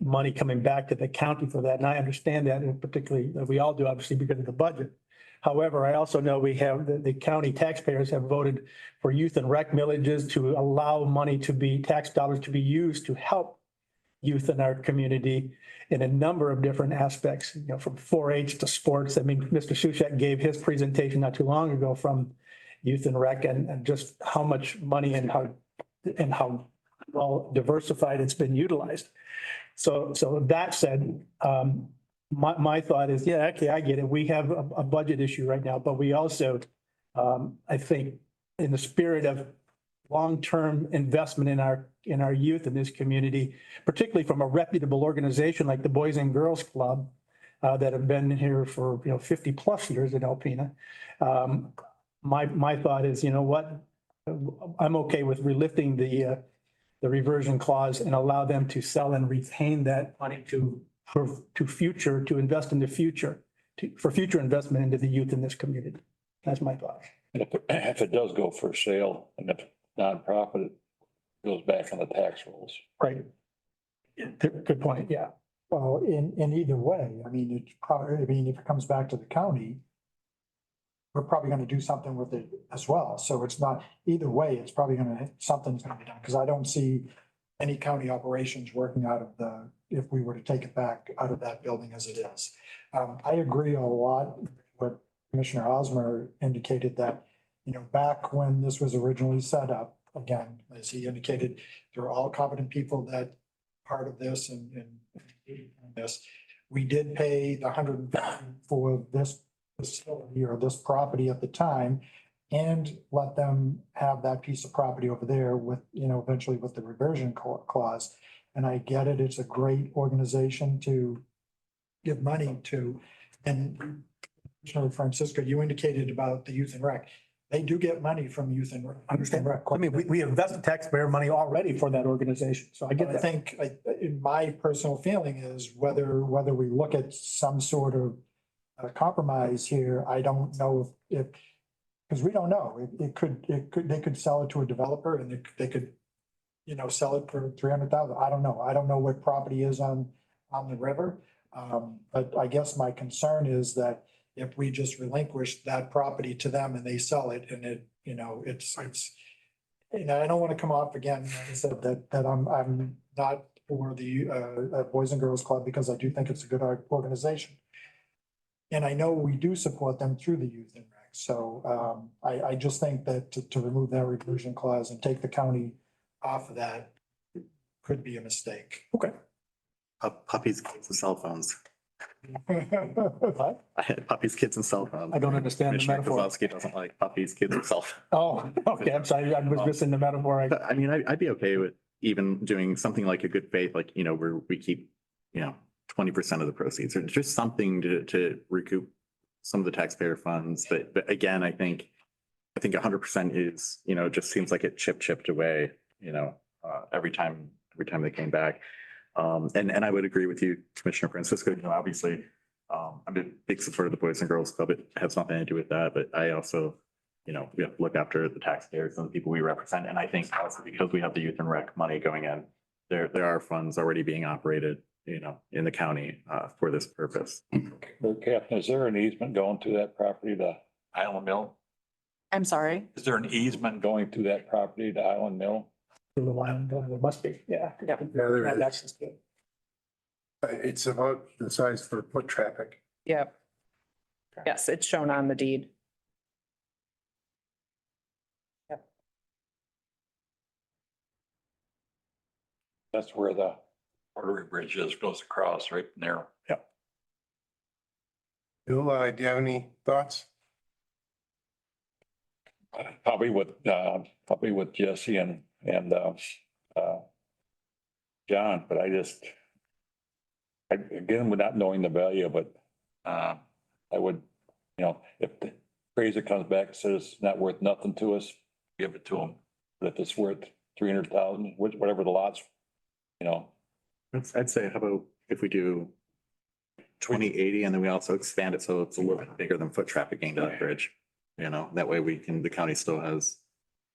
money coming back to the county for that. And I understand that, and particularly, we all do, obviously, because of the budget. However, I also know we have, the county taxpayers have voted for youth and rec millages to allow money to be, tax dollars to be used to help youth in our community in a number of different aspects, you know, from 4-H to sports. I mean, Mr. Sushak gave his presentation not too long ago from youth and rec, and just how much money and how well diversified it's been utilized. So that said, my thought is, yeah, okay, I get it. We have a budget issue right now, but we also, I think, in the spirit of long-term investment in our youth in this community, particularly from a reputable organization like the Boys and Girls Club, that have been here for, 50 plus years in Alpena. My thought is, you know what? I'm okay with relifting the reversion clause and allow them to sell and retain that money to invest in the future, for future investment into the youth in this community. That's my thought. If it does go for sale and if nonprofit, it goes back on the tax rolls. Right. Good point, yeah. Well, in either way, I mean, it's probably, I mean, if it comes back to the county, we're probably gonna do something with it as well. So it's not, either way, it's probably something's gonna be done, because I don't see any county operations working out of if we were to take it back out of that building as it is. I agree a lot with what Commissioner Osmer indicated, that, back when this was originally set up, again, as he indicated, there are all competent people that part of this and this. We did pay the $100 for this facility or this property at the time, and let them have that piece of property over there with, eventually with the reversion clause. And I get it, it's a great organization to give money to. And Commissioner Francisco, you indicated about the youth and rec. They do get money from youth and rec. Understand. I mean, we invested taxpayer money already for that organization, so I get I that. think, in my personal feeling is whether we look at some sort of compromise here, I don't know if, because we don't know, they could sell it to a developer and they could, sell it for 300,000. I don't know. I don't know what property is on the river. But I guess my concern is that if we just relinquish that property to them and they sell it, and it's, I don't want to come off again, like I said, that I'm not for the Boys and Girls Club, because I do think it's a good organization. And I know we do support them through the youth and rec. So I just think that to remove that reversion clause and take the county off of that could be a mistake. Okay. Puppies, kids and cell phones. What? Puppies, kids and cell phones. I don't understand the Commissioner metaphor. Kozlowski doesn't like puppies, kids and cell phones. Oh, okay, I'm sorry, I was missing the metaphor. But I mean, I'd be okay with even doing something like a good faith, like, where we keep, 20% of the proceeds, or just something to recoup some of the taxpayer funds, but again, I think 100% is, just seems like it chipped away, every time they came back. And I would agree with you, Commissioner Francisco, obviously, I'm a big supporter of the Boys and Girls Club. It has nothing to do with that, but I also, we have to look after the taxpayers and the people we represent. And I think also because we have the youth and rec money going in, there are funds already being operated, in the county, for this purpose. Captain, is there an easement going to that property, to Island Mill? I'm sorry. Is there an easement going to that property, to Island Mill? Little Island, there must be, yeah. Yeah, there is. That's just good. It's about the size for foot traffic. Yep. Yes, it's shown on the deed. That's where the rotary bridge is, goes across right there. Bill, do you have any thoughts? Probably with Jesse and John, but again, without knowing the value of it, I would, if the appraiser comes back and says it's not worth nothing to us, give it to them. But if it's worth 300,000, whatever the lots, I'd say, how about if we do 2080 and then we also expand it so it's a little bit bigger than foot traffic gained to that bridge? That way the county still has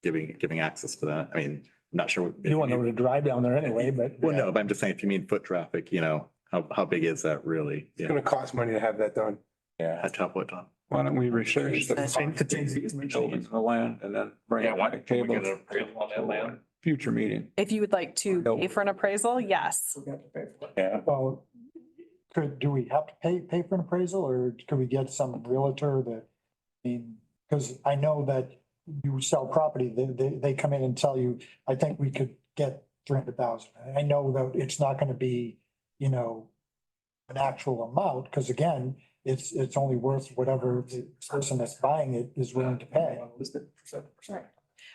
giving access to that. I mean, I'm not sure. You want them to drive down there anyway, but. Well, no, but I'm just saying, if you mean foot traffic, how big is that really? It's gonna cost money to have that done. yeah. At top what, Don? Why don't we research the the land and then bring it back to table on that land? Future meeting. If you would like to pay for an appraisal, yes. Yeah. Well, do we have to pay for an appraisal, or could we get some realtor that, because I know that you sell property, they come in and tell you, I think we could get 300,000. I know that it's not gonna be, an actual amount, because again, it's only worth whatever the person that's buying it is willing to pay.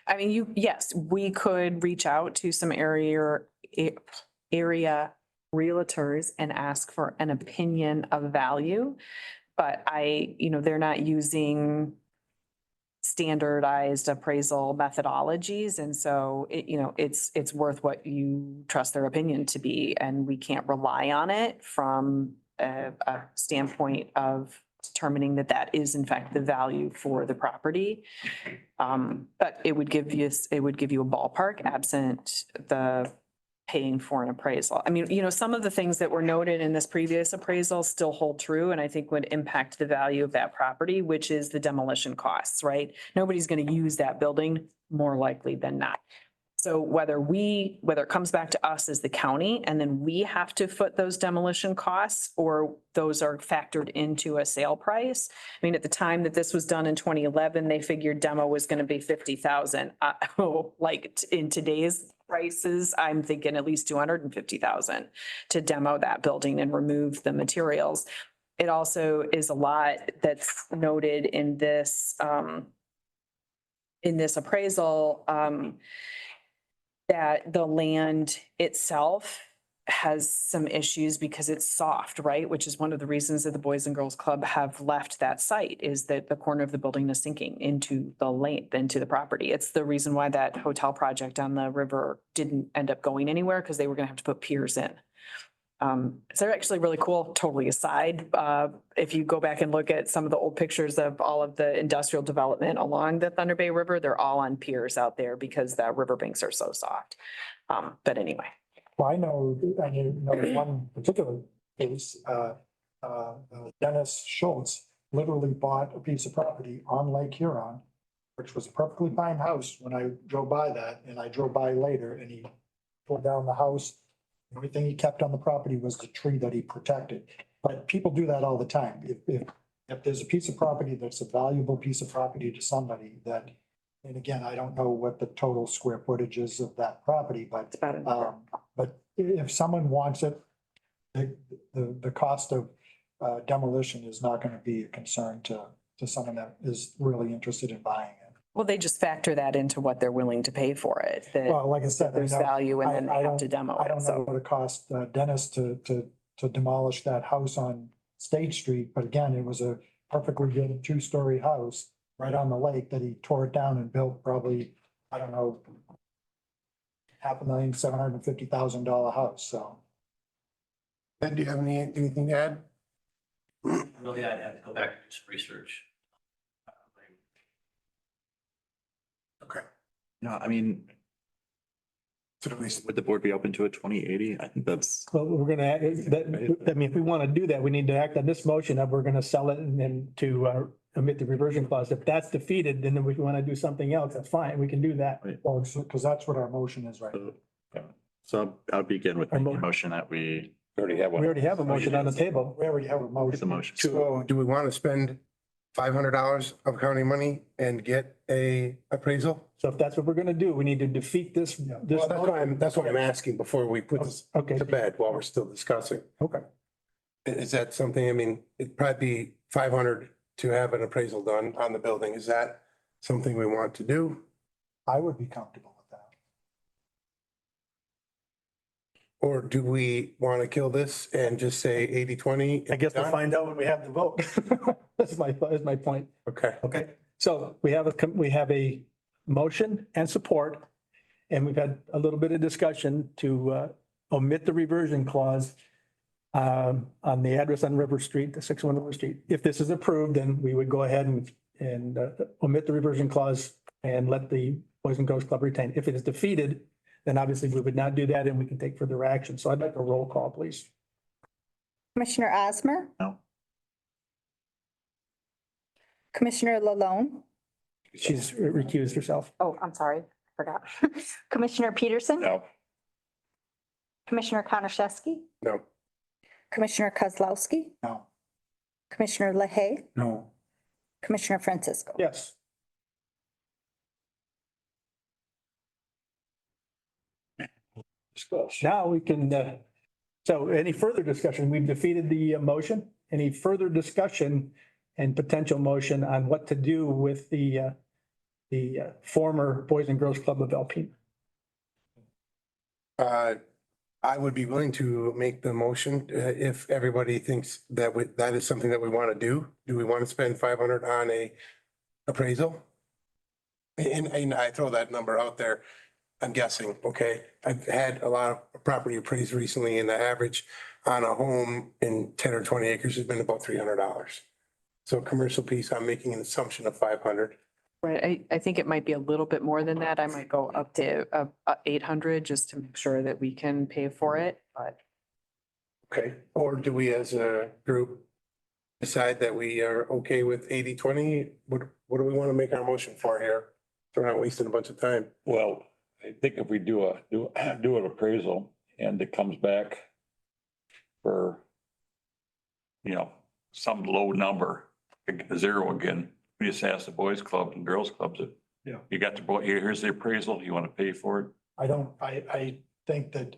I mean, yes, we could reach out to some area realtors and ask for an opinion of value. But they're not using standardized appraisal methodologies. And so it's worth what you trust their opinion to be. And we can't rely on it from a standpoint of determining that is in fact the value for the property. But it would give you a ballpark absent the paying for an appraisal. I mean, some of the things that were noted in this previous appraisal still hold true and I think would impact the value of that property, which is the demolition costs, right? Nobody's going to use that building more likely than not. So whether it comes back to us as the county and then we have to foot those demolition costs or those are factored into a sale price. I mean, at the time that this was done in 2011, they figured demo was going to be 50,000. In today's prices, I'm thinking at least 250,000 to demo that building and remove the materials. It also is a lot that's noted in this appraisal, that the land itself has some issues because it's soft, right? Which is one of the reasons that the Boys and Girls Club have left that site, is that the corner of the building is sinking into the property. It's the reason why that hotel project on the river didn't end up going anywhere, because they were gonna have to put piers in. So they're actually really cool, totally aside. If you go back and look at some of the old pictures of all of the industrial development along the Thunder Bay River, they're all on piers out there because the riverbanks are so soft. But anyway. Well, I know one particular case, Dennis Schultz literally bought a piece of property on Lake Huron, which was a perfectly fine house when I drove by that, and I drove by later and he pulled down the house. Everything he kept on the property was the tree that he protected. But people do that all the time. If there's a piece of property that's a valuable piece of property to somebody that, and again, I don't know what the total square footage is of that property, but if someone wants it, the cost of demolition is not going to be a concern to someone that is really interested in buying it. Well, they just factor that into what they're willing to pay for it. That Well, like I said, there's value and then they have to demo I it. don't know what it cost Dennis to demolish that house on State Street, but again, it was a perfectly good two-story house right on the lake that he tore it down and built probably, I don't know, $500,750,000 house, so. Ed, do you have anything to add? Really, I'd have to go back and do some research. Okay. No, I mean, So do we, would the board be open to a 2080? I think that's, Well, we're gonna, I mean, if we want to do that, we need to act on this motion that we're gonna sell it and then to omit the reversion clause. If that's defeated, then if we want to do something else, that's fine. We can do that. Well, because that's what our motion is right now. so I would begin with Our making a mo- motion that we, We already have We one. already have a motion on the table. We already have a it's motion. a motion. so do we want to spend $500 of county money and get a appraisal? So if that's what we're gonna do, we need to defeat this. Well, that's what I'm asking before we put this Okay, to bed while we're still discussing. okay. Is that something, I mean, it'd probably be 500 to have an appraisal done on the building. Is that something we want to do? I would be comfortable with that. Or do we want to kill this and just say 80-20? I guess we'll find out when we have the vote. That's my point. Okay. Okay, so we have a motion and support. And we've had a little bit of discussion to omit the reversion clause on the address on River Street, the 601 River Street. If this is approved, then we would go ahead and omit the reversion clause and let the Boys and Girls Club retain. If it is defeated, then obviously we would not do that and we can take further action. So I'd like a roll call, please. Commissioner Osmer? No. Commissioner Lalone? She's recused herself. Oh, I'm sorry, forgot. Commissioner Peterson? No, Commissioner Konashevsky? No. Commissioner Kozlowski? No. Commissioner LaHaye? No. Commissioner Francisco? Yes. Now we can, so any further discussion? We've defeated the motion. Any further discussion and potential motion on what to do with the former Boys and Girls Club of Alpena? I would be willing to make the motion if everybody thinks that that is something that we want to do. Do we want to spend 500 on a appraisal? And I throw that number out there. I'm guessing, okay? I've had a lot of property appraised recently and the average on a home in 10 or 20 acres has been about $300. So a commercial piece, I'm making an assumption of 500. Right, I think it might be a little bit more than that. I might go up to 800 just to make sure that we can pay for it, but. Okay, or do we as a group decide that we are okay with 80-20? What do we want to make our motion for here? So we're not wasting a bunch of time. well, I think if we do an appraisal and it comes back for, some low number, zero again, we just ask the boys club and girls clubs if Yeah. you got the boy, here's the appraisal, you want to pay for it? I think that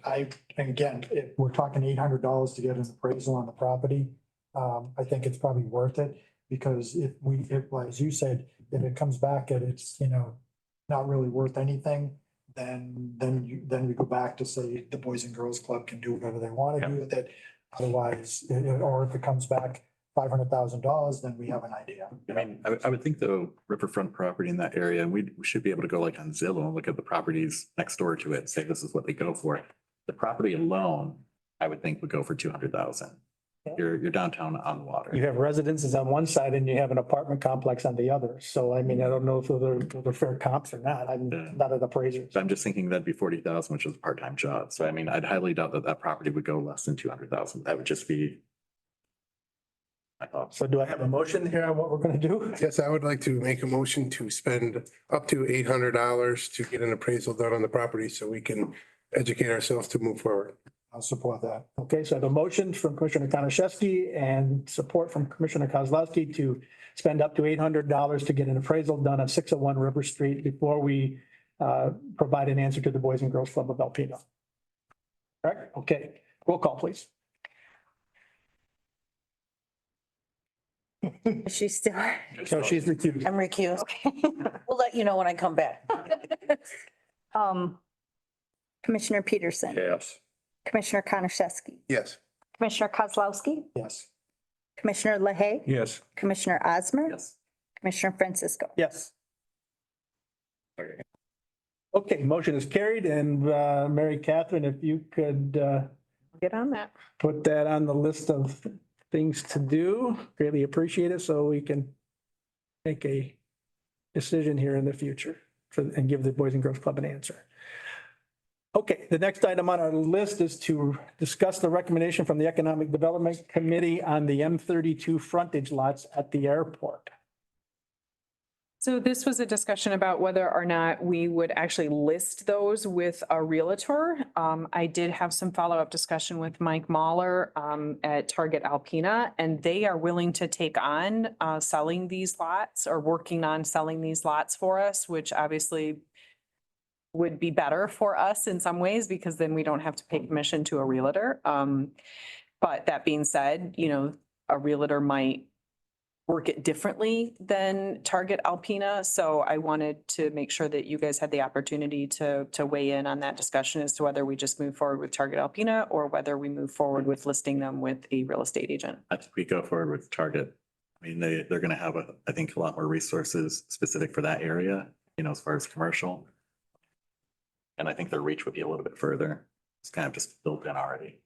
and again, if we're talking $800 to get an appraisal on the property, I think it's probably worth it. Because if as you said, if it comes back and it's, not really worth anything, then we go back to say the Boys and Girls Club can do whatever they want to do with it. Otherwise, or if it comes back $500,000, then we have an idea. I mean, I would think the riverfront property in that area, and we should be able to go like on Zillow and look at the properties next door to it, and say this is what they go for. The property alone, I would think would go for 200,000. You're downtown on the You water. have residences on one side and you have an apartment complex on the other. So I mean, I don't know if they're fair comps or not. I'm not an appraiser. So I'm just thinking that'd be 40,000, which is a part-time job. So I mean, I'd highly doubt that property would go less than 200,000. That would just be my thoughts. So do I have a motion here on what we're gonna do? Yes, I would like to make a motion to spend up to $800 to get an appraisal done on the property so we can educate ourselves to move forward. I'll support that. Okay, so I have a motion from Commissioner Konashevsky and support from Commissioner Kozlowski to spend up to $800 to get an appraisal done on 601 River Street before we provide an answer to the Boys and Girls Club of Alpena. All right, okay, roll call, please. Is she still? So she's recused. I'm recused. Okay. We'll let you know when I come back. Commissioner Peterson? Yes. Commissioner Konashevsky? Yes. Commissioner Kozlowski? Yes. Commissioner LaHaye, Yes. Commissioner Osmer, Yes. Commissioner Francisco. Yes. Okay, motion is carried, and Mary Catherine, if you could Get on that. put that on the list of things to do, greatly appreciate it, so we can make a decision here in the future and give the Boys and Girls Club an answer. Okay, the next item on our list is to discuss the recommendation from the Economic Development Committee on the M32 frontage lots at the airport. So this was a discussion about whether or not we would actually list those with a realtor. I did have some follow-up discussion with Mike Mahler at Target Alpena, and they are willing to take on selling these lots or working on selling these lots for us, which obviously would be better for us in some ways because then we don't have to pay commission to a realtor. But that being said, you know, a realtor might work it differently than Target Alpena. So I wanted to make sure that you guys had the opportunity to weigh in on that discussion as to whether we just move forward with Target Alpena or whether we move forward with listing them with a real estate agent. I think we go forward with Target. I mean, they're gonna have I think a lot more resources specific for that area, you know, as far as commercial. And I think their reach would be a little bit further. It's kind of just built in already.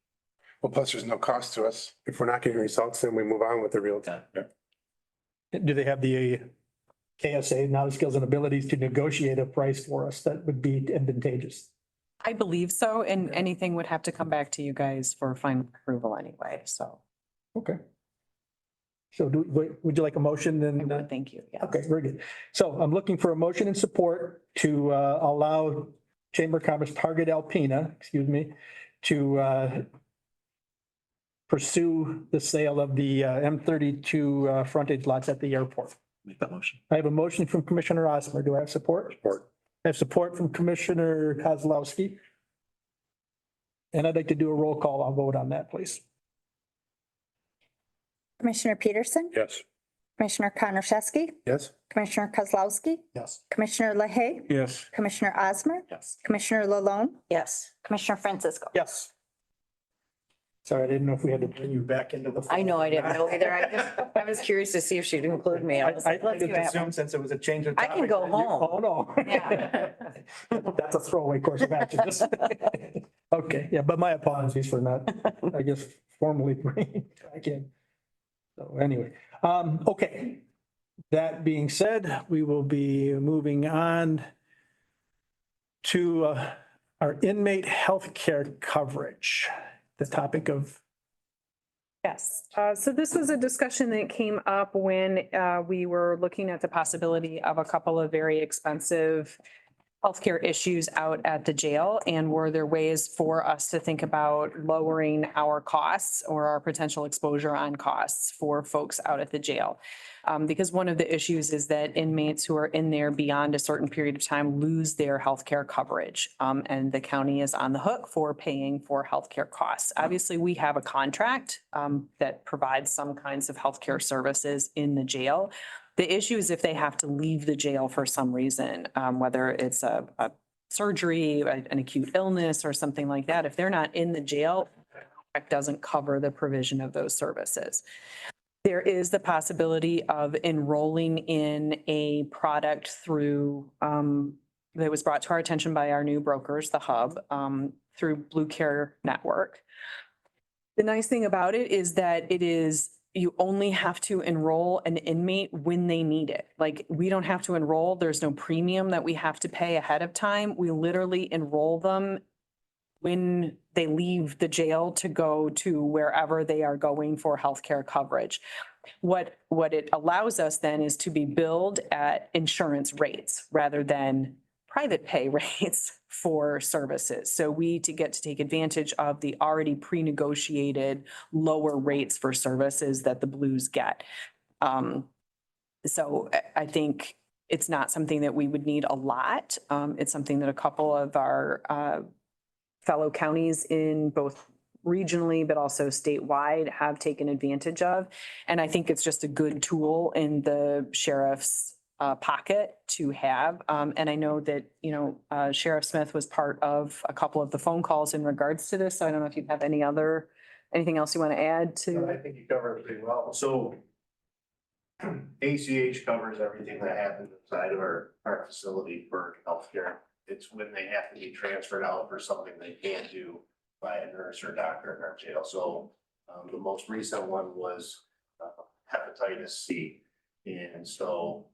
Well, plus there's no cost to us. If we're not getting results, then we move on with the real. Do they have the KSA, knowledge, skills, and abilities to negotiate a price for us that would be advantageous? I believe so, and anything would have to come back to you guys for final approval anyway, so. Okay. So would you like a motion then? I would, thank you. Yeah. Okay, very good. So I'm looking for a motion and support to allow Chamber of Commerce Target Alpena, to pursue the sale of the M32 frontage lots at the airport. Make that motion. I have a motion from Commissioner Osmer. Do I have support? Support. I have support from Commissioner Kozlowski. And I'd like to do a roll call. I'll vote on that, please. Commissioner Peterson, Yes. Commissioner Konashevsky, Yes? Commissioner Kozlowski, Yes. Commissioner LaHaye, Yes. Commissioner Osmer, Yes. Commissioner LaLonde, Yes. Commissioner Francisco. Yes. Sorry, I didn't know if we had to bring you back into the. I know, I didn't know either. I was curious to see if she'd include me. I was like, let's see what just assumed happens. since it was a change of. I can topic go that you- home. Oh, no. Yeah. That's a throwaway course of action. Okay, yeah, but my apologies for not, I guess, formally bringing it back in. So anyway, okay. That being said, we will be moving on to our inmate healthcare coverage, the topic of. Yes, so this was a discussion that came up when we were looking at the possibility of a couple of very expensive healthcare issues out at the jail, and were there ways for us to think about lowering our costs or our potential exposure on costs for folks out at the jail? Because one of the issues is that inmates who are in there beyond a certain period of time lose their healthcare coverage, and the county is on the hook for paying for healthcare costs. Obviously, we have a contract that provides some kinds of healthcare services in the jail. The issue is if they have to leave the jail for some reason, whether it's a surgery, an acute illness or something like that, if they're not in the jail, it doesn't cover the provision of those services. There is the possibility of enrolling in a product through, that was brought to our attention by our new brokers, the Hub, through Blue Care Network. The nice thing about it is that you only have to enroll an inmate when they need it. Like, we don't have to enroll. There's no premium that we have to pay ahead of time. We literally enroll them when they leave the jail to go to wherever they are going for healthcare coverage. What it allows us then is to be billed at insurance rates rather than private pay rates for services. So we get to take advantage of the already pre-negotiated lower rates for services that the Blues get. So I think it's not something that we would need a lot. It's something that a couple of our fellow counties in both regionally, but also statewide have taken advantage of. And I think it's just a good tool in the sheriff's pocket to have. And I know that, Sheriff Smith was part of a couple of the phone calls in regards to this. So I don't know if you have any other Anything else you want to add I to? think you covered it pretty well. So ACH covers everything that happens inside of our facility for healthcare. It's when they have to be transferred out for something they can't do by a nurse or doctor in our jail. So the most recent one was hepatitis C. And so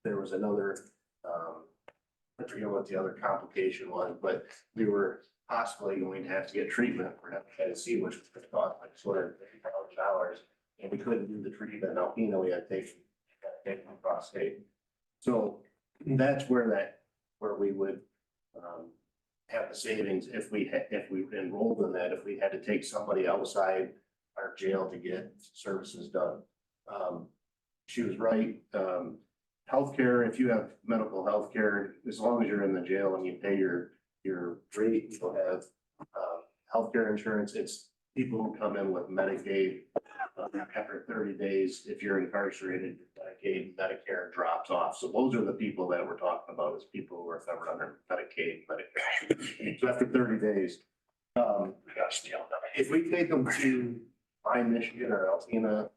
there was another, I forget what the other complication was, but we were possibly going to have to get treatment for hepatitis C, which would cost like $250,000. And we couldn't do the treatment in Alpena, we had to take them across state. So that's where we would have the savings if we enrolled in that, if we had to take somebody outside our jail to get services done. She was right. Healthcare, if you have medical healthcare, as long as you're in the jail and you pay your rate, you'll have healthcare insurance. It's people who come in with Medicaid. After 30 days, if you're incarcerated, Medicaid, Medicare drops off. So those are the people that we're talking about, is people who are covered under Medicaid, Medicare. So after 30 days, if we take them to Michigan or Alpena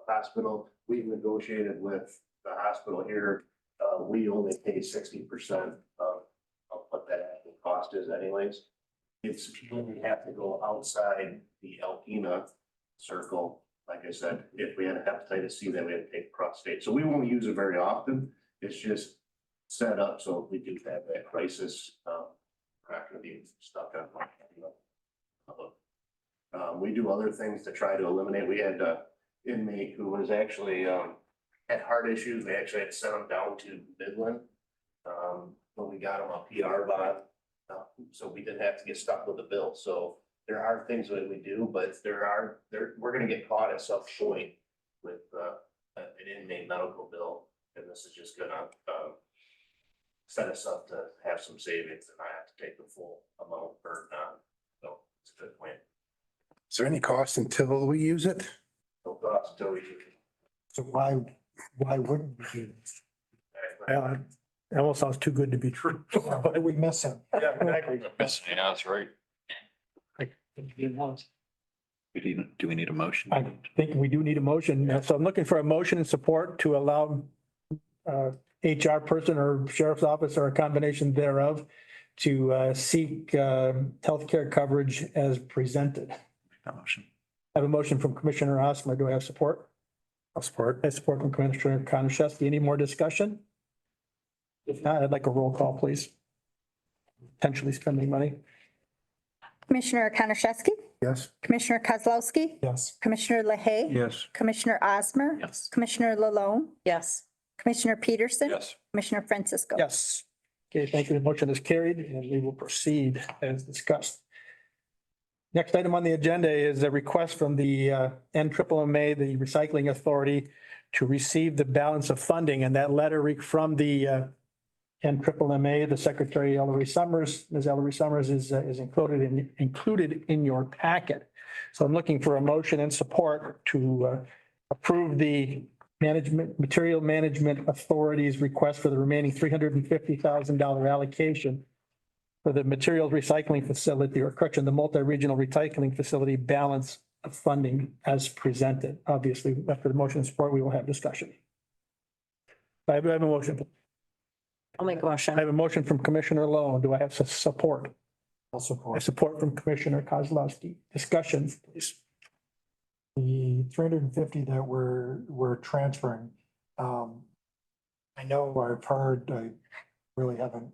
hospital, we've negotiated with the hospital here. We only pay 60% of what that actual cost is anyways. It's when we have to go outside the Alpena circle. Like I said, if we had a hepatitis C, then we had to take across state. So we won't use it very often. It's just set up so if we do have that crisis, we're not gonna be stuck on. We do other things to try to eliminate. We had an inmate who was actually had heart issues. We actually had to send him down to Midland. When we got him a PR bond, so we didn't have to get stuck with the bill. So there are things that we do, but we're gonna get caught at some point with an inmate medical bill, and this is just gonna set us up to have some savings and not have to take the full amount or not. So it's a good plan. Is there any cost until we use it? No cost until we do it. So why wouldn't we do this? It almost sounds too good to be true. What are we missing? Yeah, exactly. Yeah, that's right. Do we need a motion? I think we do need a motion. So I'm looking for a motion and support to allow HR person or sheriff's office or a combination thereof to seek healthcare coverage as presented. That motion. I have a motion from Commissioner Osmer. Do I have support? I'll support. I support from Commissioner Konashevsky. Any more discussion? If not, I'd like a roll call, please. Potentially spending money. Commissioner Konashevsky, Yes. Commissioner Kozlowski, Yes. Commissioner LaHaye. Yes. Commissioner Osmer. Yes. Commissioner LaLonde, Yes. Commissioner Peterson. Yes. Commissioner Francisco. Yes. Okay, thank you. The motion is carried and we will proceed as discussed. Next item on the agenda is a request from the NMMA, the Recycling Authority, to receive the balance of funding, and that letter from the NMMA, the Secretary Ellery Summers, Ms. Ellery Summers is included in your packet. So I'm looking for a motion and support to approve the Material Management Authority's request for the remaining $350,000 allocation for the materials recycling facility, or correction, the multi-regional recycling facility balance of funding as presented. Obviously, after the motion and support, we will have discussion. I have a motion. I'll make a I motion. have a motion from Commissioner Lowe. Do I have support? I'll I support. support from Commissioner Kozlowski. Discussion, please. The 350 that we're transferring, I know I've heard, I really haven't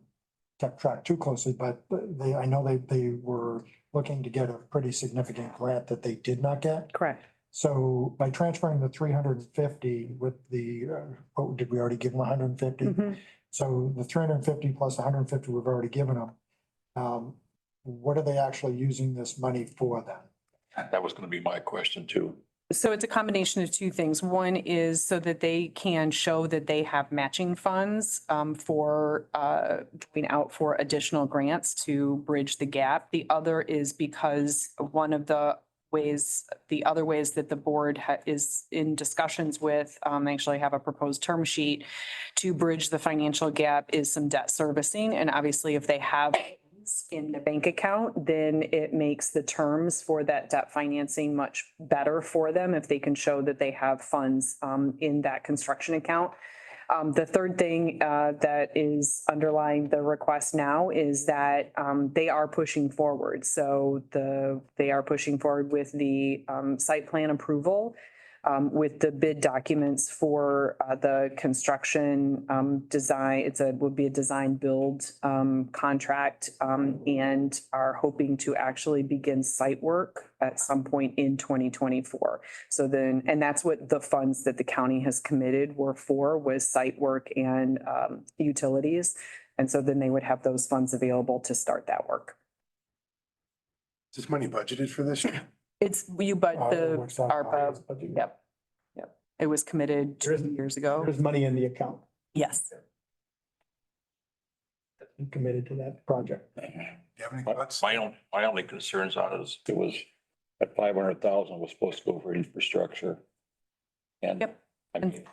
kept track too closely, but I know they were looking to get a pretty significant grant that they did not get. Correct. So by transferring the 350 with the, what did we already give them 150? Mhm. So the 350 plus 150 we've already given them. What are they actually using this money for then? That was gonna be my question too. So it's a combination of two things. One is so that they can show that they have matching funds for going out for additional grants to bridge the gap. The other is because one of the other ways that the board is in discussions with, actually have a proposed term sheet to bridge the financial gap is some debt servicing. And obviously, if they have funds in the bank account, then it makes the terms for that debt financing much better for them if they can show that they have funds in that construction account. The third thing that is underlying the request now is that they are pushing forward. So they are pushing forward with the site plan approval, with the bid documents for the construction design. Would be a design build contract, and are hoping to actually begin site work at some point in 2024. So then, and that's what the funds that the county has committed were for, was site work and utilities. And so then they would have those funds available to start that work. Is this money budgeted for this year? It's, but the Works out. ARPA, yep. It was committed 2 years ago. There's money in the account. Yes. Committed to that project. Do you have any thoughts? My only concerns on it is it was at 500,000 was supposed to go for infrastructure. And. Yep. I mean,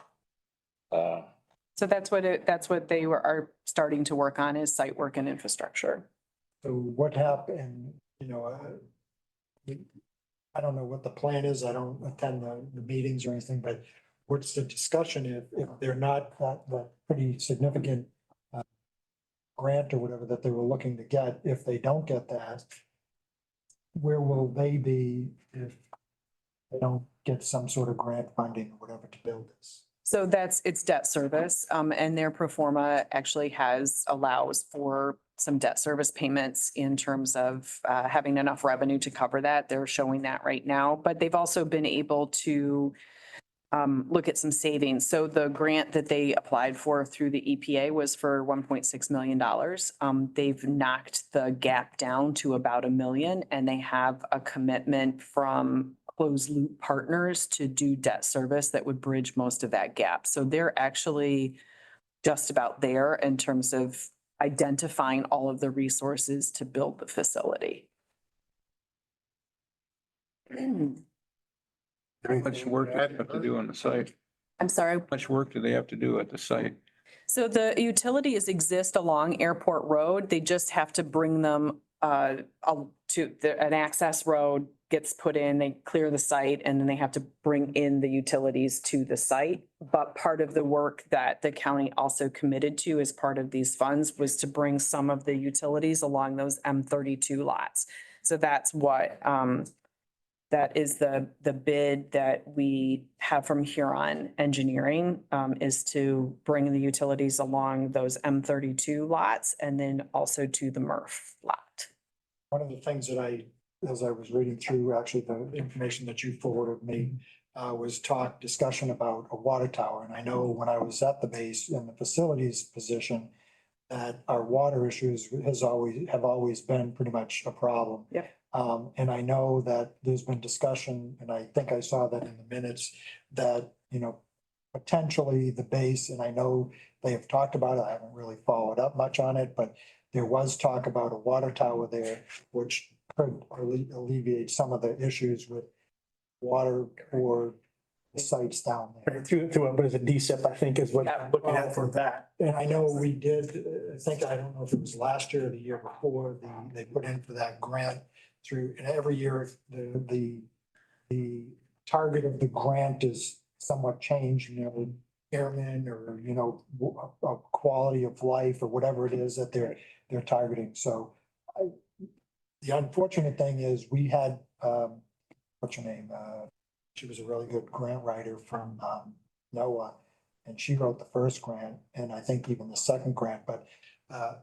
So that's what they are starting to work on, is site work and infrastructure. So what happened, I don't know what the plan is. I don't attend the meetings or anything, but what's the discussion if they're not that pretty significant grant or whatever that they were looking to get, if they don't get that, where will they be if they don't get some sort of grant funding or whatever to build this? So it's debt service, and their pro forma actually allows for some debt service payments in terms of having enough revenue to cover that. They're showing that right now, but they've also been able to look at some savings. So the grant that they applied for through the EPA was for $1.6 million. They've knocked the gap down to about $1 million, and they have a commitment from closed loop partners to do debt service that would bridge most of that gap. So they're actually just about there in terms of identifying all of the resources to build the facility. How Much work do they have to do on the site? I'm sorry. Much work do they have to do at the site? So the utilities exist along Airport Road. They just have to bring them to an access road gets put in, they clear the site, and then they have to bring in the utilities to the site. But part of the work that the county also committed to as part of these funds was to bring some of the utilities along those M32 lots. So that's what that is the bid that we have from Huron Engineering, is to bring the utilities along those M32 lots and then also to the MRF lot. One of the things that as I was reading through actually the information that you forwarded me, was discussion about a water tower. And I know when I was at the base in the facilities position, that our water issues have always been pretty much a problem. Yep. And I know that there's been discussion, and I think I saw that in the minutes, that, potentially the base, and I know they have talked about it, I haven't really followed up much on it, but there was talk about a water tower there, which could alleviate some of the issues with water for the sites down there. Through what is it, DSIP, I think is what I'm looking at for that. And I know we did, I don't know if it was last year or the year before, they put in for that grant through, and every year the target of the grant is somewhat changed, airmen or, a quality of life or whatever it is that they're targeting. So the unfortunate thing is we had, what's her name? She was a really good grant writer from NOAA, and she wrote the first grant, and I think even the second grant, but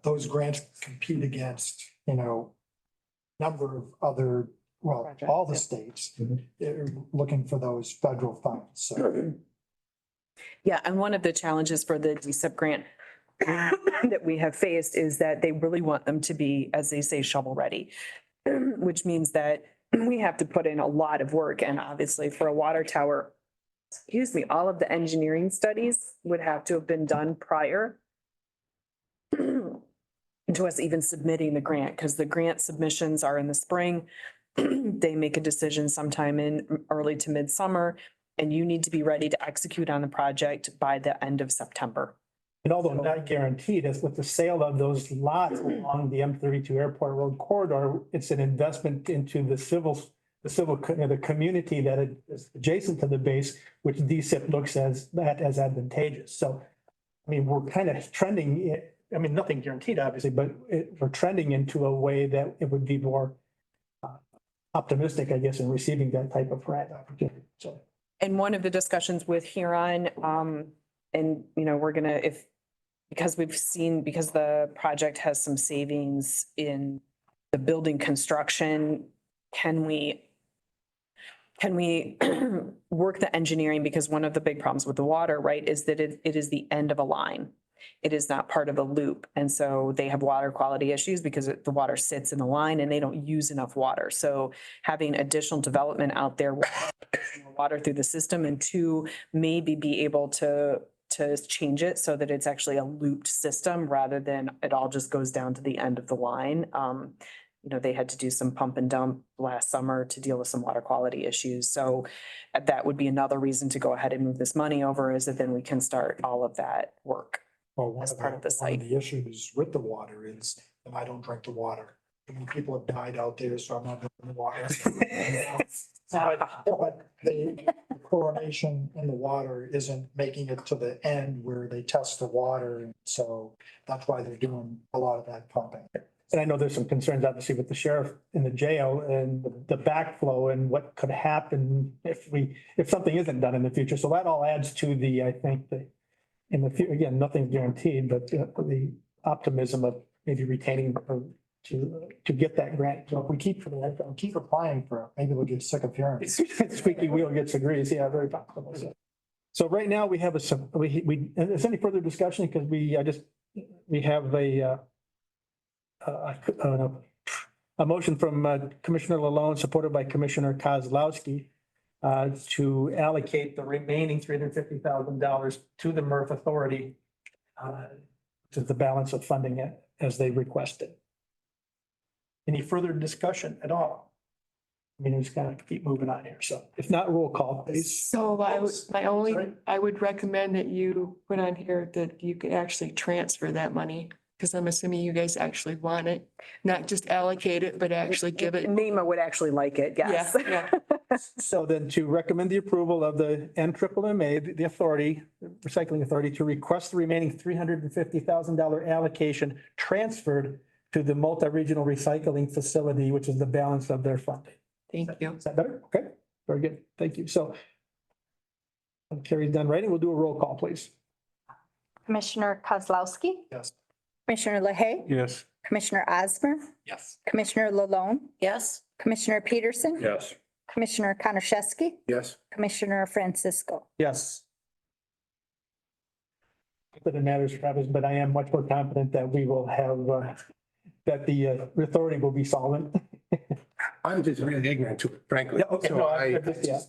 those grants compete against, number of other, all the states looking for those federal funds, so. Yeah, and one of the challenges for the DSIP grant that we have faced is that they really want them to be, as they say, shovel ready, which means that we have to put in a lot of work. And obviously for a water tower, all of the engineering studies would have to have been done prior to us even submitting the grant, because the grant submissions are in the spring. They make a decision sometime in early to midsummer, and you need to be ready to execute on the project by the end of September. And although not guaranteed, as with the sale of those lots along the M32 Airport Road corridor, it's an investment into the community that is adjacent to the base, which DSIP looks as advantageous. So, I mean, we're kind of trending, I mean, nothing guaranteed, obviously, but we're trending into a way that it would be more optimistic, I guess, in receiving that type of grant opportunity. So. And one of the discussions with Huron, and, you know, we're gonna, because the project has some savings in the building construction, can we work the engineering? Because one of the big problems with the water, right, is that it is the end of a line. It is not part of a loop. And so they have water quality issues because the water sits in the line and they don't use enough water. So having additional development out there, water through the system, and two, maybe be able to change it so that it's actually a looped system rather than it all just goes down to the end of the line. You know, they had to do some pump and dump last summer to deal with some water quality issues. So that would be another reason to go ahead and move this money over, is that then we can start all of that work. Well, as part of the one site. of the issues with the water is that I don't drink the water. I mean, people have died out there, so I'm not drinking the water. But the chlorination in the water isn't making it to the end where they test the water. And so that's why they're doing a lot of that pumping. And I know there's some concerns, obviously, with the sheriff in the jail and the backflow and what could happen if something isn't done in the future. So that all adds to I think, in the future, again, nothing's guaranteed, but the optimism of maybe retaining or to get that grant. So if we keep applying for it, maybe we'll get sick of hearing. Squeaky wheel gets the grease. Yeah, very possible. So right now we have is any further discussion? Because we have a motion from Commissioner Lalone, supported by Commissioner Kozlowski, to allocate the remaining $350,000 to the MRF Authority, to the balance of funding it as they requested. Any further discussion at all? I mean, we just gotta keep moving on here. So if not, roll call, please. So Sorry? I would recommend that you put on here that you could actually transfer that money. Because I'm assuming you guys actually want it, not just allocate it, but actually give it. NEMA would actually like it, yes. Yeah. So then to recommend the approval of the NMMA, the authority, recycling authority, to request the remaining $350,000 allocation transferred to the multi-regional recycling facility, which is the balance of their funding. Thank you. Is that better? Okay, very good. Thank you. So Carrie's done writing. We'll do a roll call, please. Commissioner Kozlowski. Yes. Commissioner LaHaye. Yes. Commissioner Osmer. Yes. Commissioner Lalone. Yes. Commissioner Peterson. Yes. Commissioner Konashevsky. Yes. Commissioner Francisco. Yes. But it matters, Travis, but I am much more confident that we will have, that the authority will be solvent. I'm just really ignorant to it, frankly. Yeah, okay, So no, I just, yeah.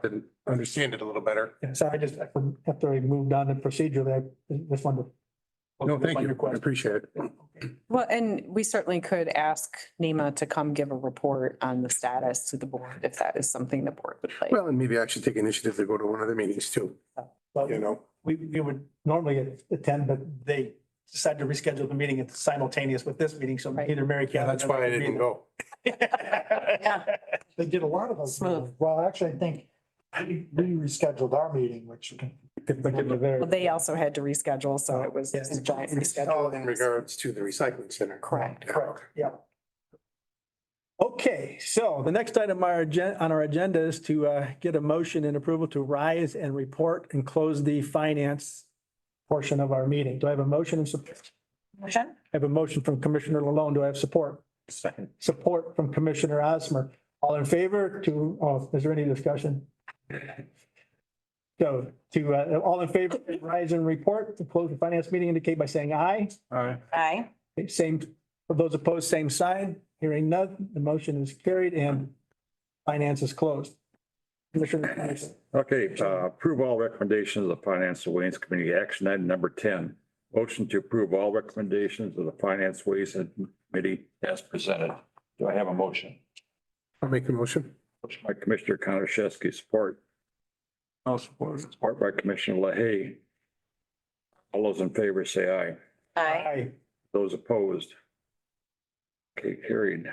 didn't understand it a little better. Yeah, so after I moved on to procedurally, I just wanted to. No, thank on you. your I question. appreciate it. Well, and we certainly could ask NEMA to come give a report on the status to the board, if that is something the board would like. Well, and maybe I should take initiative to go to one of the meetings too, Well, you know? we would normally attend, but they decided to reschedule the meeting. It's simultaneous with this meeting, so Right. either Mary Yeah, Catherine. that's why I didn't go. Yeah. They did a lot of those. Smooth. Well, actually, I think we rescheduled our meeting, which Well, they also had to reschedule, so it was Yes. a giant All in reschedule. regards to the recycling center. Correct. Correct, yeah. Okay, so the next item on our agenda is to get a motion and approval to rise and report and close the finance portion of our meeting. Do I have a motion and support? Motion? I have a motion from Commissioner Lalone. Do I have support? Second. Support from Commissioner Osmer. All in favor is there any discussion? So all in favor, rise and report to close the finance meeting, indicate by saying aye. All right. Aye. Same, for those opposed, same sign. Hearing none, the motion is carried and finance is closed. Commissioner Anderson. Okay, approve all recommendations of the Finance and Ways Committee. Action item number 10. Motion to approve all recommendations of the Finance, Ways and Committee As presented. Do I have a motion? I'll make the motion. Motion by Commissioner Konashevsky, support. I'll support it. Support by Commissioner LaHaye. All those in favor say aye. Aye. Those opposed? Okay, carried.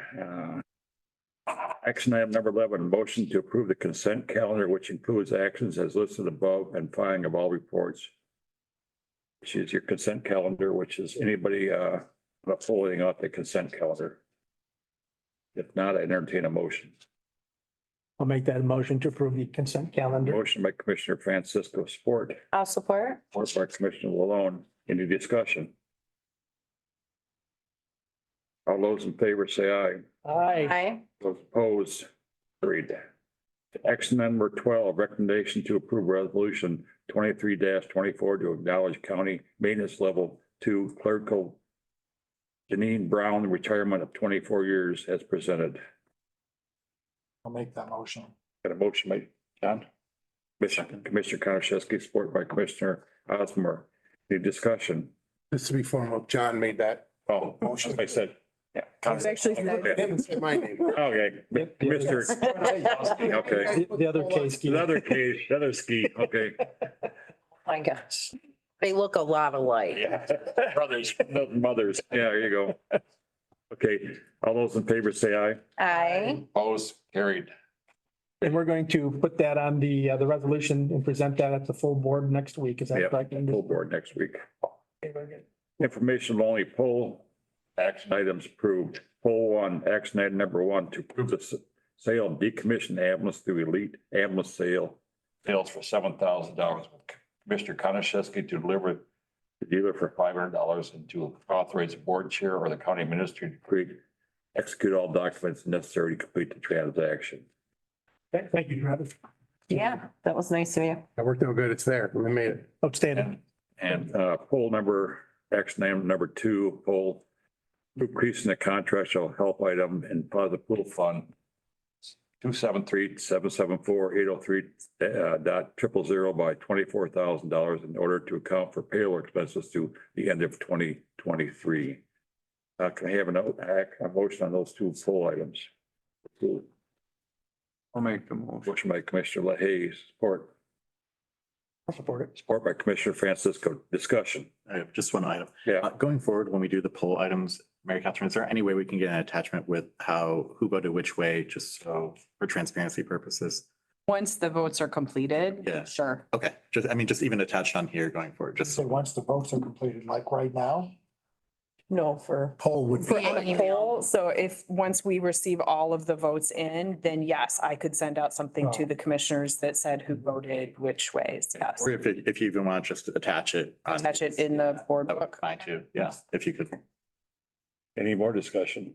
Action item number 11, motion to approve the consent calendar, which includes actions as listed above and filing of all reports. Which is your consent calendar, which is anybody not pulling out the consent calendar. If not, I entertain a motion. I'll make that a motion to approve the consent calendar. Motion by Commissioner Francisco, support. I'll support. Support by Commissioner Malone. Any discussion? All those in favor say aye. Aye. Aye. Those opposed? Carried. Action number 12, recommendation to approve resolution 23-24 to acknowledge county maintenance level 2 clerical Janine Brown, retirement of 24 years as presented. I'll make that motion. Got a motion by John? Commissioner Konashevsky, support by Commissioner Osmer. Any discussion? Just to be formal, John made that Oh, motion, I said. Yeah. I was actually I didn't say my name. Okay, Commissioner, okay. The other case. Another ski, okay. My gosh. They look a lot alike. Yeah, brothers, mothers, yeah, there you go. Okay, all those in favor say aye. Aye. Opposed, carried. And we're going to put that on the resolution and present that at the full board next week. Is that Yep, correct? full board next week. Information only, poll action items approved. Poll 1, action item number 1, to approve the sale of decommissioned ambulance through Elite Ambulance Sales for $7,000. Commissioner Konashevsky to deliver the dealer for $500 and to authorize the board chair or the county administrator to execute all documents necessary to complete the transaction. Thank you, Travis. Yeah, that was nice of you. That worked out good. It's there. We made it. Outstanding. And poll number, action item number 2, poll increasing the contractual help item in positive pool fund 273-774-803.000 by $24,000 in order to account for payroll expenses to the end of 2023. Can I have a motion on those 2 poll items? I'll make the motion. Motion by Commissioner LaHaye, support. I'll support it. Support by Commissioner Francisco. Discussion. I have just one item. Yeah. Going forward, when we do the poll items, Mary Catherine, is there any way we can get an attachment with who voted which way, just so for transparency purposes? Once the votes are completed. Yeah. Sure. Okay, just even attached on here going forward, just So once the votes are completed, like right now, No, for. Poll would For be, any poll, so once we receive all of the votes in, then yes, I could send out something to the commissioners that said who voted which ways, yes. or if you even want to just attach it. Attach it in the board That would book. be fine too, yeah, if you could. Any more discussion?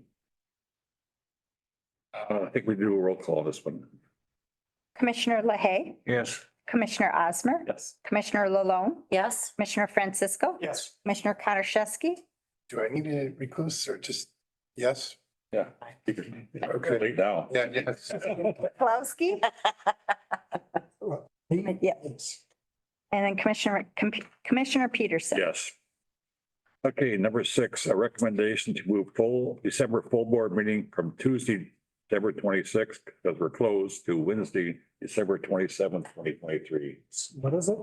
I think we do a roll call on this one. Commissioner LaHaye, Yes. Commissioner Osmer, Yes. Commissioner Lalone, Yes. Commissioner Francisco, Yes. Commissioner Konashevsky, do I need to recluse or just, yes? Yeah. Okay. Late now. Yeah, yes. Klowski, yeah, and then Commissioner Peterson. Yes. Okay, number 6, a recommendation to move December full board meeting from Tuesday, December 26th, because we're closed, to Wednesday, December 27th, 2023. what is it?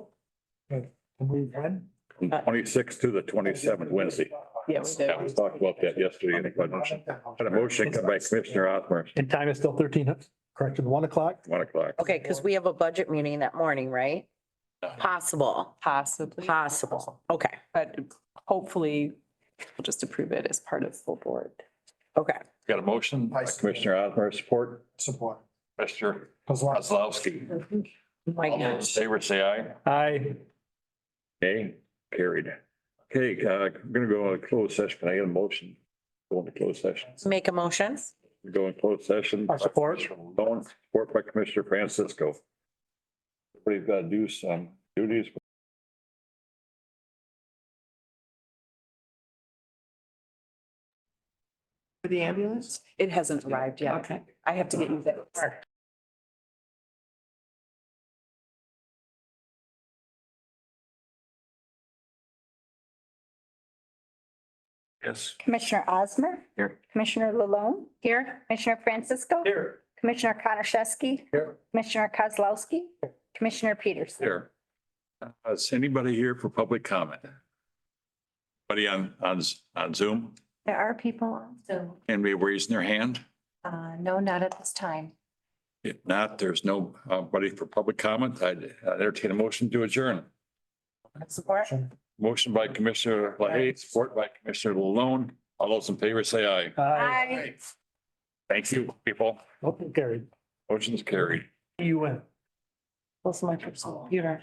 Can we when? From 26th to the 27th, Wednesday. Yeah, we Yeah, we did. talked about that yesterday. Had a motion come by Commissioner Osmer, And time is still 13, correction, 1 o'clock. 1 o'clock. Okay, because we have a budget meeting that morning, right? Possible, Possibly, possible. Okay, but hopefully we'll just approve it as part of full board. okay. Got a motion by Commissioner Osmer, support Support. Mr. Kozlowski. Kozlowski. My All those in gosh. favor say aye. Aye. Okay, carried. Okay, I'm gonna go in a closed session. Can I get a motion? Go into closed session. Make a motion. We go in closed session. I support. Support by Commissioner Francisco. Everybody's got to do some duties. For the ambulance? It hasn't arrived yet. Okay. I have to get you that. Yes. Commissioner Osmer. Here. Commissioner Lalone. Here. Commissioner Francisco. Here. Commissioner Konashevsky. Here. Commissioner Kozlowski. Commissioner Peterson. Here. Is anybody here for public comment? Buddy on Zoom? There are people on Zoom. Anybody raising their hand? No, not at this time. If not, there's no buddy for public comment. I'd entertain a motion to adjourn. Support. Motion by Commissioner LaHaye, support by Commissioner Malone. All those in favor say aye. Aye. Thank you, people. Okay, carried. Motion is carried. You win. Close my personal computer.